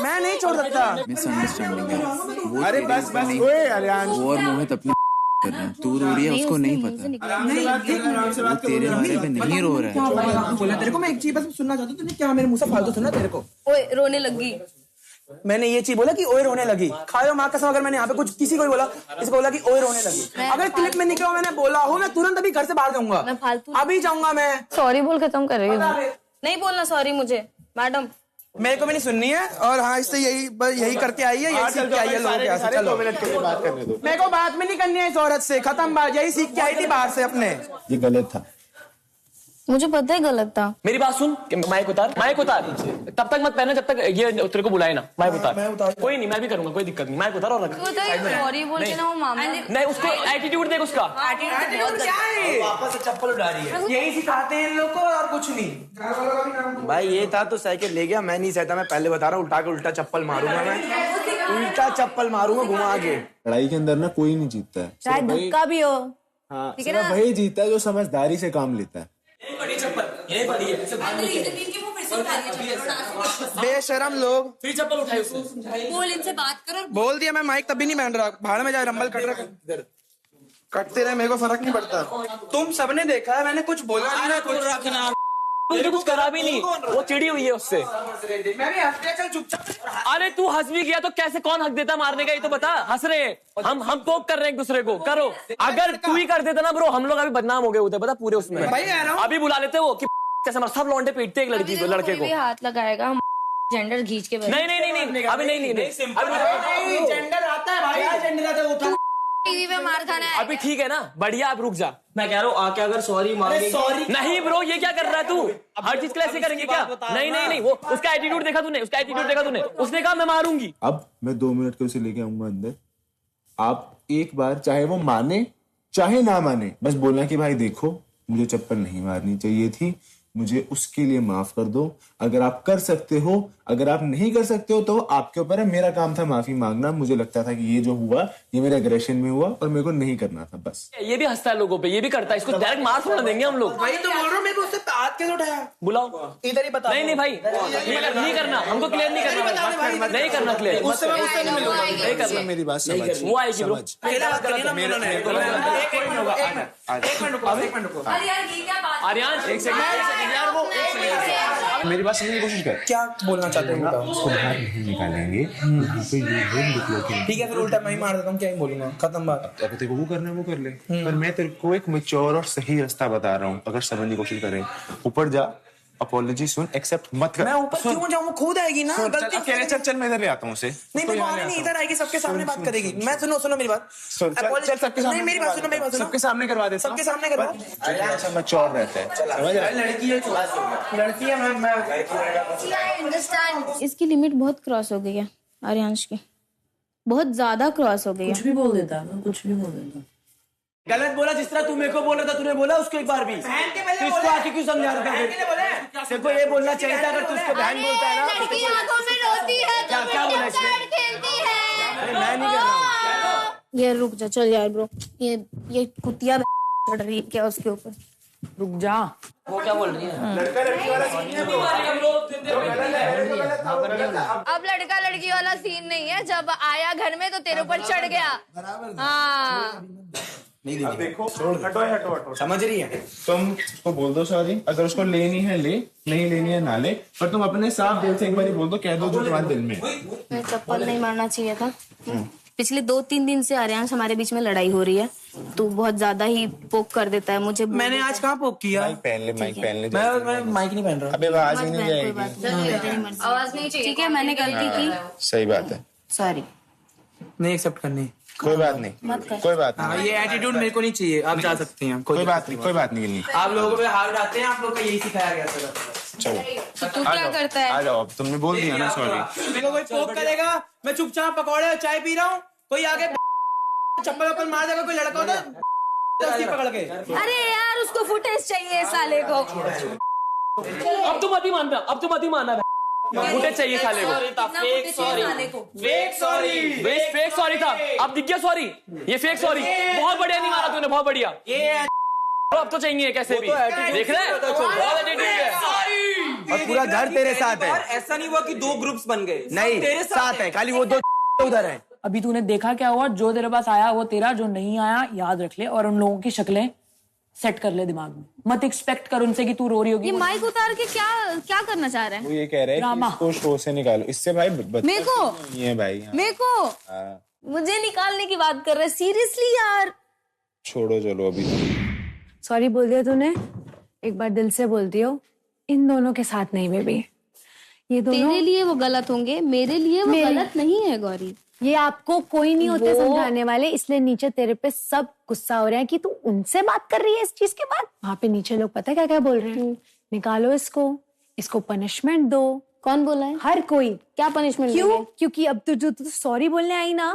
मैं नहीं छोड़ सकता। अरे बस ओए अरियान। और मोहित अपनी कर रहा है, तू रो रही है, उसको नहीं पता। वो तेरे बारे में नहीं रो रहा है। बोला तेरे को, मैं एक चीज बस सुनना चाहता हूँ। तूने क्या मेरे मुंह से फालतू सुना? तेरे को ओए रोने लगी। मैंने ये चीज बोला कि ओए रोने लगी। खाओ माँ कसम, अगर मैंने यहाँ पे कुछ किसी को भी बोला, इसको बोला कि ओए रोने लगी, अगर क्लिप में निकला मैंने बोला हो, मैं तुरंत अभी घर से बाहर जाऊंगा। मैं फालतू अभी जाऊंगा मैं। सॉरी बोल खत्म कर रही हूँ। नहीं बोलना सॉरी मुझे मैडम। मेरे को भी नहीं सुननी है। और हाँ, इससे यही करके आई है, यही सीख के आई है लोगों के यहाँ से। चलो 2 मिनट के लिए बात करने दो। मेरे को बात में नहीं करनी है इस औरत से, खत्म बात। यही सीख के आई थी बाहर से अपने। ये गलत था। मुझे पता है गलत था। मेरी बात सुन, माइक उतार, माइक उतार। तब तक मत पहना जब तक ये तेरे को बुलाए ना। माइक उतार। कोई नहीं, मैं भी करूंगा, कोई दिक्कत नहीं। माइक उतार और रख। सॉरी बोल के ना वो मामा। नहीं, उसको एटीट्यूड देख उसका। वापस से चप्पल उड़ा रही है। यही सिखाते हैं इन लोग को और कुछ नहीं। भाई ये था तो साइकिल ले गया, मैं नहीं सहता। मैं पहले बता रहा हूँ, उठा के उल्टा चप्पल मारूंगा मैं। उल्टा चप्पल मारूंगा घुमा के। लड़ाई के अंदर ना कोई नहीं जीतता है। चाहे धक्का भी हो। हाँ, सिर्फ वही जीतता है जो समझदारी से काम लेता है। बेशरम लोग। फिर चप्पल उठाई उसने। बोल इनसे बात करो। बोल दिया मैं, माइक तभी नहीं पहन रहा। भाड़ में जाए रंबल कट रहा, कटते रहे, मेरे को फर्क नहीं पड़ता। तुम सबने देखा है, मैंने कुछ बोला नहीं ना। कुछ रखना, तुझे कुछ करा भी नहीं, वो चिड़ी हुई है उससे। मैं भी हंस गया, चल चुपचाप। अरे तू हंस भी गया तो कैसे, कौन हक देता मारने का, ये तो बता। हंस रहे हम पोक कर रहे हैं एक दूसरे को। करो, अगर तू ही कर देता ना ब्रो, हम लोग अभी बदनाम हो गए होते, पता पूरे उसमें। अभी बुला लेते वो कि कैसे सब लौंडे पीटते एक लड़की को, लड़के को। हाथ लगाएगा हम जेंडर खींच के। नहीं अभी नहीं जेंडर आता है भाई, जेंडर आता है। उठा टीवी पे मार खाना है। अभी ठीक है ना, बढ़िया। आप रुक जा, मैं कह रहा हूँ आके अगर सॉरी मांगे। नहीं ब्रो, ये क्या कर रहा है तू? हर चीज के लिए ऐसे करेंगे क्या? नहीं, वो उसका एटीट्यूड देखा तूने, उसने कहा मैं मारूंगी। अब मैं 2 मिनट के उसे लेके आऊंगा अंदर। आप एक बार चाहे वो माने चाहे ना माने, बस बोलना कि भाई देखो मुझे चप्पल नहीं मारनी चाहिए थी, मुझे उसके लिए माफ कर दो। अगर आप कर सकते हो, अगर आप नहीं कर सकते हो तो आपके ऊपर है। मेरा काम था माफी मांगना। मुझे लगता था कि ये जो हुआ ये मेरे एग्रेशन में हुआ और मेरे को नहीं करना था, बस। ये भी हंसता है लोगों पे, ये भी करता है, इसको डायरेक्ट मार थोड़ा देंगे हम लोग। भाई तो बोल रहा हूँ, मेरे को उससे हाथ कैसे उठाया? बुलाओ इधर ही बता। नहीं भाई नहीं करना, हमको क्लियर नहीं करना, नहीं करना क्लियर, नहीं करना। मेरी बात समझ, वो आएगी ब्रो। आर्यन एक सेकंड यार, वो मेरी बात समझने की कोशिश कर। क्या बोलना चाहते हो बताओ। उसको बाहर नहीं निकालेंगे, यहाँ पे ये रूम निकलो। ठीक है, फिर उल्टा मैं ही मार देता हूँ, क्या ही बोलूंगा, खत्म बात। अगर तेरे को वो करना है वो कर ले, पर मैं तेरे को एक मैच्योर और सही रास्ता बता रहा हूँ। अगर समझने की कोशिश करें, ऊपर जा, अपॉलॉजी सुन, एक्सेप्ट मत कर। मैं ऊपर क्यों जाऊँ? खुद आएगी ना गलती। चल मैं इधर ले आता हूँ उसे। नहीं मेरे को आने नहीं, इधर आएगी, सबके सामने बात करेगी। मैं सुनो मेरी बात। चल सबके सामने। नहीं मेरी बात सुनो, सबके सामने करवा दे, सबके सामने करवा। अच्छा मैच्योर रहता है, समझ रहा है? लड़की है, मैं इसकी लिमिट बहुत क्रॉस हो गई है आर्यांश की, बहुत ज्यादा क्रॉस हो गई है। कुछ भी बोल देता है, कुछ भी बोल देता। गलत बोला, जिस तरह तू मेरे को बोल रहा था, तूने बोला उसको एक बार भी। तो इसको आके क्यों समझा रहा था? तेरे को ये बोलना चाहिए था, अगर तू उसको बहन बोलता है ना। लड़की आंखों में रोती है तो क्या बोला इसने? खेलती है। मैं नहीं कर रहा हूँ। ये रुक जा, चल यार ब्रो, ये कुतिया चढ़ रही है क्या उसके ऊपर? रुक जा। वो क्या बोल रही है? अब लड़का लड़की वाला सीन नहीं है, जब आया घर में तो तेरे ऊपर चढ़ गया। हाँ अब देखो, हटो। समझ रही है? तुम उसको बोल दो सॉरी, अगर उसको लेनी है ले, नहीं लेनी है ना ले, पर तुम अपने साफ दिल से एक बार बोल दो, कह दो जो तुम्हारे दिल में। मैं चप्पल नहीं मारना चाहिए था। पिछले 2-3 दिन से आर्यांश हमारे बीच में लड़ाई हो रही है, तू बहुत ज्यादा ही पोक कर देता है मुझे। मैंने आज कहाँ पोक किया? माइक पहन ले। मैं माइक नहीं पहन रहा। अबे आवाज ही नहीं जाएगी। आवाज नहीं चाहिए। ठीक है, मैंने गलती की, सही बात है, सॉरी। नहीं एक्सेप्ट करनी, कोई बात नहीं, कोई बात नहीं। ये एटीट्यूड मेरे को नहीं चाहिए, आप जा सकते हैं। कोई बात नहीं। आप लोगों पे हार आते हैं, आप लोग का यही सिखाया गया था। चलो तो तू क्या करता है? आ जाओ, अब तुमने बोल दिया ना सॉरी। मेरे को कोई पोक करेगा, मैं चुपचाप पकौड़े और चाय पी रहा हूँ, कोई आगे चप्पल मार देगा, कोई लड़का होता पकड़ के। अरे यार उसको फुटेज चाहिए साले को। अब तुम मत ही मानना, फुटेज चाहिए साले को। फेक सॉरी था, अब दिख गया सॉरी, ये फेक सॉरी। बहुत बढ़िया नहीं मारा तूने, बहुत बढ़िया। अब तो चाहिए कैसे भी, देख रहे हैं बहुत एटीट्यूड है। और पूरा घर तेरे साथ है। ऐसा नहीं हुआ कि 2 ग्रुप्स बन गए, नहीं तेरे साथ है, खाली वो 2 उधर है। अभी तूने देखा क्या हुआ, जो तेरे पास आया वो तेरा, जो नहीं आया याद रख ले, और उन लोगों की शक्लें सेट कर ले दिमाग में। मत एक्सपेक्ट कर उनसे कि तू रो रही होगी। ये माइक उतार के क्या करना चाह रहे हैं? वो ये कह रहे हैं कि इसको शो से निकालो, इससे भाई मेरे को नहीं है भाई। मेरे को मुझे निकालने की बात कर रहे, सीरियसली यार। छोड़ो चलो अभी। सॉरी बोल दिया तूने, एक बार दिल से बोलती हो। इन दोनों के साथ नहीं बेबी, ये दोनों तेरे लिए वो गलत होंगे, मेरे लिए वो गलत नहीं है गौरी। ये आपको कोई नहीं होते समझाने वाले, इसलिए नीचे तेरे पे सब गुस्सा हो रहा है कि तू उनसे बात कर रही है इस चीज के बाद। वहां पे नीचे लोग पता है क्या क्या बोल रहे हैं? निकालो इसको पनिशमेंट दो। कौन बोला है? हर कोई। क्या पनिशमेंट? क्यों? क्योंकि अब तू सॉरी बोलने आई ना,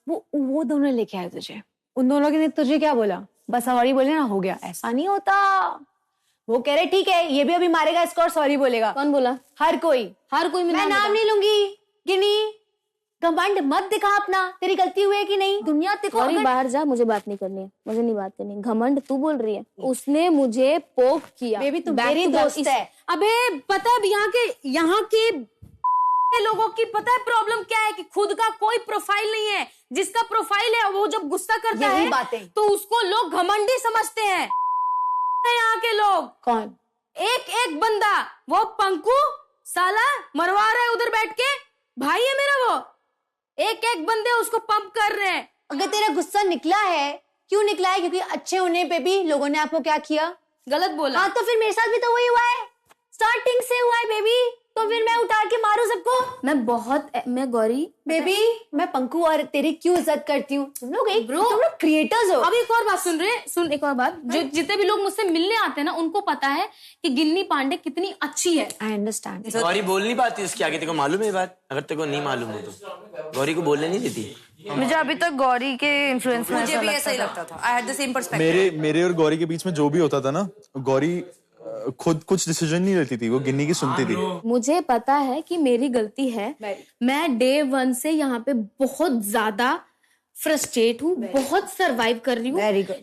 वो दोनों लेके आए तुझे। उन दोनों ने तुझे क्या बोला? बस सॉरी बोले ना, हो गया। ऐसा नहीं होता। वो कह रहे ठीक है, ये भी अभी मारेगा इसको और सॉरी बोलेगा। कौन बोला? हर कोई। मैं नाम नहीं लूंगी। गिनी, घमंड मत दिखा अपना, तेरी गलती हुई है कि नहीं? दुनिया तेरे को बाहर जा, मुझे बात नहीं करनी है, मुझे नहीं बात करनी। घमंड तू बोल रही है, उसने मुझे पोक किया। बेबी तू मेरी दोस्त है। अबे पता है यहाँ के लोगों की पता है प्रॉब्लम क्या है? कि खुद का कोई प्रोफाइल नहीं है। जिसका प्रोफाइल है वो जब गुस्सा करता है तो उसको लोग घमंडी समझते हैं। यहाँ के लोग कौन? एक बंदा, वो पंकु साला मरवा रहा है उधर बैठ के, भाई है मेरा वो। एक बंदे उसको पंप कर रहे हैं। अगर तेरा गुस्सा निकला है, क्यों निकला है? क्योंकि अच्छे होने पे भी लोगों ने आपको क्या किया? गलत बोला। हाँ तो फिर मेरे साथ भी तो वही हुआ है, स्टार्टिंग से हुआ है बेबी। तो फिर मैं उतार के मारूं सबको? मैं गौरी बेबी, मैं पंकु और तेरी क्यों इज्जत करती हूँ। तुम लोग क्रिएटर्स हो। अब एक और बात सुन एक और बात। जो जितने भी लोग मुझसे मिलने आते हैं ना, उनको पता है कि गिन्नी पांडे कितनी अच्छी है। I understand. गौरी बोल नहीं पाती उसके आगे, तेरे को मालूम है ये बात? अगर तेरे को नहीं मालूम हो तो गौरी को बोलने नहीं देती। मुझे अभी तक गौरी के इन्फ्लुएंस में मुझे भी ऐसा ही लगता था। I had the same perspective. मेरे और गौरी के बीच में जो भी होता था ना, गौरी खुद कुछ डिसीजन नहीं लेती थी, वो गिन्नी की सुनती थी। मुझे पता है कि मेरी गलती है। मैं डे 1 से यहाँ पे बहुत ज्यादा फ्रस्ट्रेट हूँ, बहुत सरवाइव कर रही हूँ।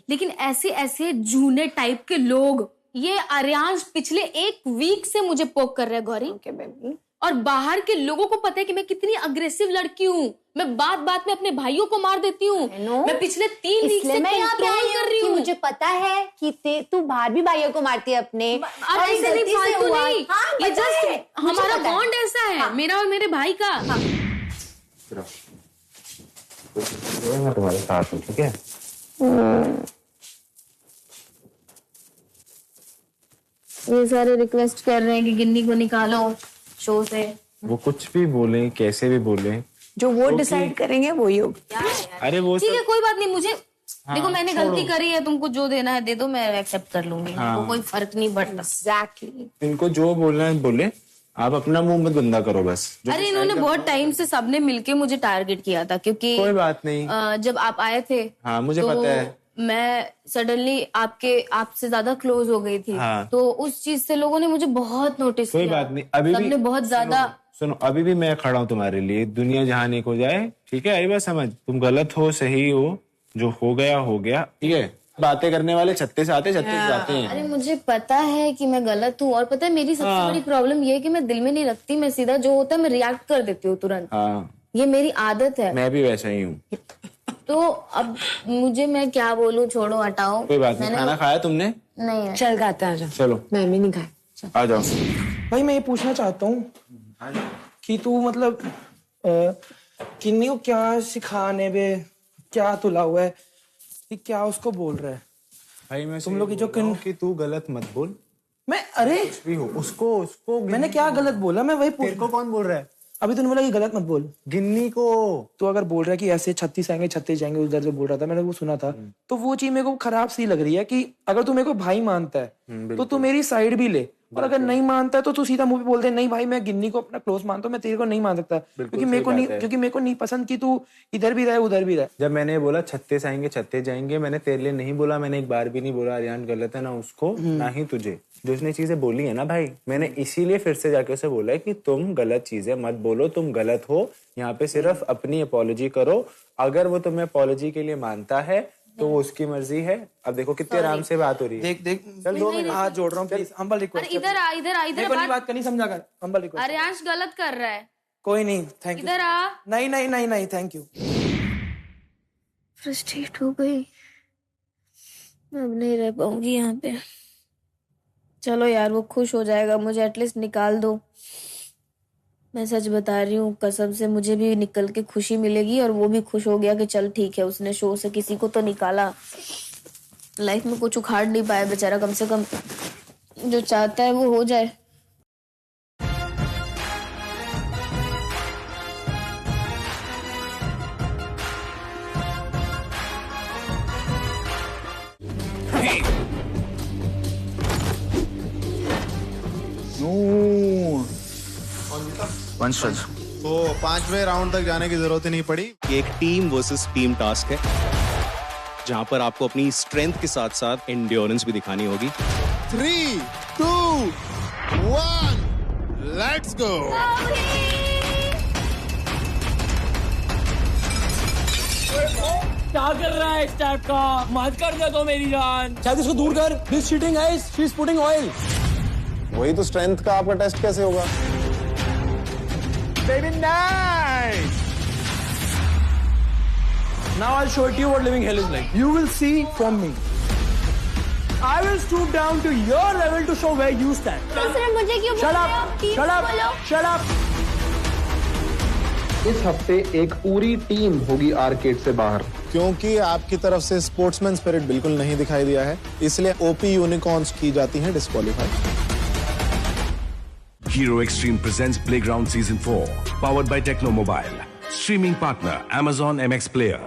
लेकिन ऐसे जूने टाइप के लोग, ये आर्यांश पिछले 1 वीक से मुझे पोक कर रहा है गौरी। और बाहर के लोगों को पता है कि मैं कितनी अग्रेसिव लड़की हूँ। मैं बात बात में अपने भाइयों को मार देती हूँ। मैं पिछले 3 वीक से कंट्रोल कर रही हूँ। मुझे पता है कि तू बाहर भी भाइयों को मारती है अपने। ऐसे नहीं, फालतू नहीं। ये जस्ट हमारा बॉन्ड ऐसा है, मेरा और मेरे भाई का। मैं तुम्हारे साथ हूँ, ठीक है? ये सारे रिक्वेस्ट कर रहे हैं कि गिन्नी को निकालो शो से। वो कुछ भी बोले, कैसे भी बोले, जो वो डिसाइड करेंगे वही होगा। अरे वो ठीक है, कोई बात नहीं। मुझे देखो, मैंने गलती करी है, तुमको जो देना है दे दो, मैं एक्सेप्ट कर लूंगी। हाँ। कोई फर्क नहीं पड़ता। एग्जैक्टली। इनको जो बोलना है बोले, आप अपना मुंह मत गंदा करो बस। अरे इन्होंने बहुत टाइम से सबने मिलके मुझे टारगेट किया था, क्योंकि कोई बात नहीं। जब आप आए थे, हाँ मुझे तो पता है, मैं सडनली आपसे ज्यादा क्लोज हो गई थी। हाँ। तो उस चीज से लोगों ने मुझे बहुत नोटिस किया। कोई बात नहीं, अभी सबने भी बहुत ज्यादा। सुनो, अभी भी मैं खड़ा हूँ तुम्हारे लिए, दुनिया जहां एक हो जाए, ठीक है? आई बात समझ, तुम गलत हो सही हो, जो हो गया, ठीक है? बातें करने वाले 36 आते 36 जाते हैं। अरे मुझे पता है कि मैं गलत हूँ, और पता है मेरी सबसे बड़ी प्रॉब्लम ये है कि मैं दिल में नहीं रखती। मैं सीधा जो होता है मैं रिएक्ट कर देती हूँ तुरंत। हाँ, ये मेरी आदत है। मैं भी वैसा ही हूँ। तो अब मैं क्या बोलूं, छोड़ो, हटाओ। कोई बात नहीं। खाना खाया तुमने? नहीं है। चल खाते हैं, आजा। चलो। मैं भी नहीं खाया। आ जाओ। भाई मैं ये पूछना चाहता हूँ कि तू मतलब किन्नी को क्या सिखाने में क्या तुला हुआ है, कि क्या उसको बोल रहा है? भाई मैं तुम लोग की जो कि तू गलत मत बोल। मैं अरे भी हो उसको मैंने क्या गलत बोला? मैं वही तेरे को कौन बोल रहा है? अभी तूने बोला कि गलत मत बोल। गिन्नी को तो अगर बोल रहा है कि ऐसे 36 आएंगे 36 जाएंगे, उधर जो बोल रहा था मैंने वो सुना था, तो वो चीज मेरे को खराब सी लग रही है कि अगर तू मेरे को भाई मानता है तो तू मेरी साइड भी ले, और अगर नहीं मानता है तो तू सीधा मुंह पे बोल दे, नहीं भाई मैं गिन्नी को अपना क्लोज मानता हूँ, मैं तेरे को नहीं मान सकता, क्योंकि मेरे को नहीं पसंद कि तू इधर भी रहे उधर भी रहे। जब मैंने बोला 36 आएंगे 36 जाएंगे, मैंने तेरे लिए नहीं बोला, मैंने एक बार भी नहीं बोला आर्यन गलत है, ना उसको ना ही तुझे। जो उसने चीजें बोली है ना भाई, मैंने इसीलिए फिर से जाके उसे बोला है कि तुम गलत चीजें मत बोलो, तुम गलत हो, यहाँ पे सिर्फ अपनी अपॉलॉजी करो। अगर वो तुम्हें अपॉलॉजी के लिए मानता है तो वो उसकी मर्जी है। अब देखो कितने आराम से बात हो रही है। देख चल 2 मिनट हाथ जोड़ रहा हूँ, प्लीज हम्बल रिक्वेस्ट। इधर आ बात करनी, समझा कर, हम्बल रिक्वेस्ट। आर्यांश गलत कर रहा है। कोई नहीं, थैंक यू। इधर आ। नहीं, थैंक यू। फ्रस्ट्रेट हो गई, अब नहीं रह पाऊंगी यहाँ पे। चलो यार, वो खुश हो जाएगा, मुझे एटलीस्ट निकाल दो। मैं सच बता रही हूँ, कसम से मुझे भी निकल के खुशी मिलेगी, और वो भी खुश हो गया कि चल ठीक है, उसने शो से किसी को तो निकाला। लाइफ में कुछ उखाड़ नहीं पाया बेचारा, कम से कम जो चाहता है वो हो जाए। तो 5वें राउंड तक जाने की जरूरत ही नहीं पड़ी। एक टीम वर्सेस टीम टास्क है, जहां पर आपको अपनी स्ट्रेंथ के साथ साथ एंड्योरेंस भी दिखानी होगी। 3, 2, 1, लेट्स गो। क्या कर रहा है इस टाइप का? मत कर दे तो मेरी जान। शायद इसको दूर कर। This cheating guys, she is putting oil. वही तो स्ट्रेंथ का आपका टेस्ट कैसे होगा? Baby, nice. Now I'll show it to you what living hell is like. You will see from me. I will stoop down to your level to show where you stand. मुझे क्यों Shut up! Shut up! Shut up! इस हफ्ते एक पूरी team होगी arcade से बाहर, क्योंकि आपकी तरफ से स्पोर्ट्समैन स्पिरिट बिल्कुल नहीं दिखाई दिया है, इसलिए ओपी यूनिकॉर्न्स की जाती हैं disqualify. Hero Extreme presents Playground Season 4, powered by Techno Mobile. Streaming partner Amazon MX Player.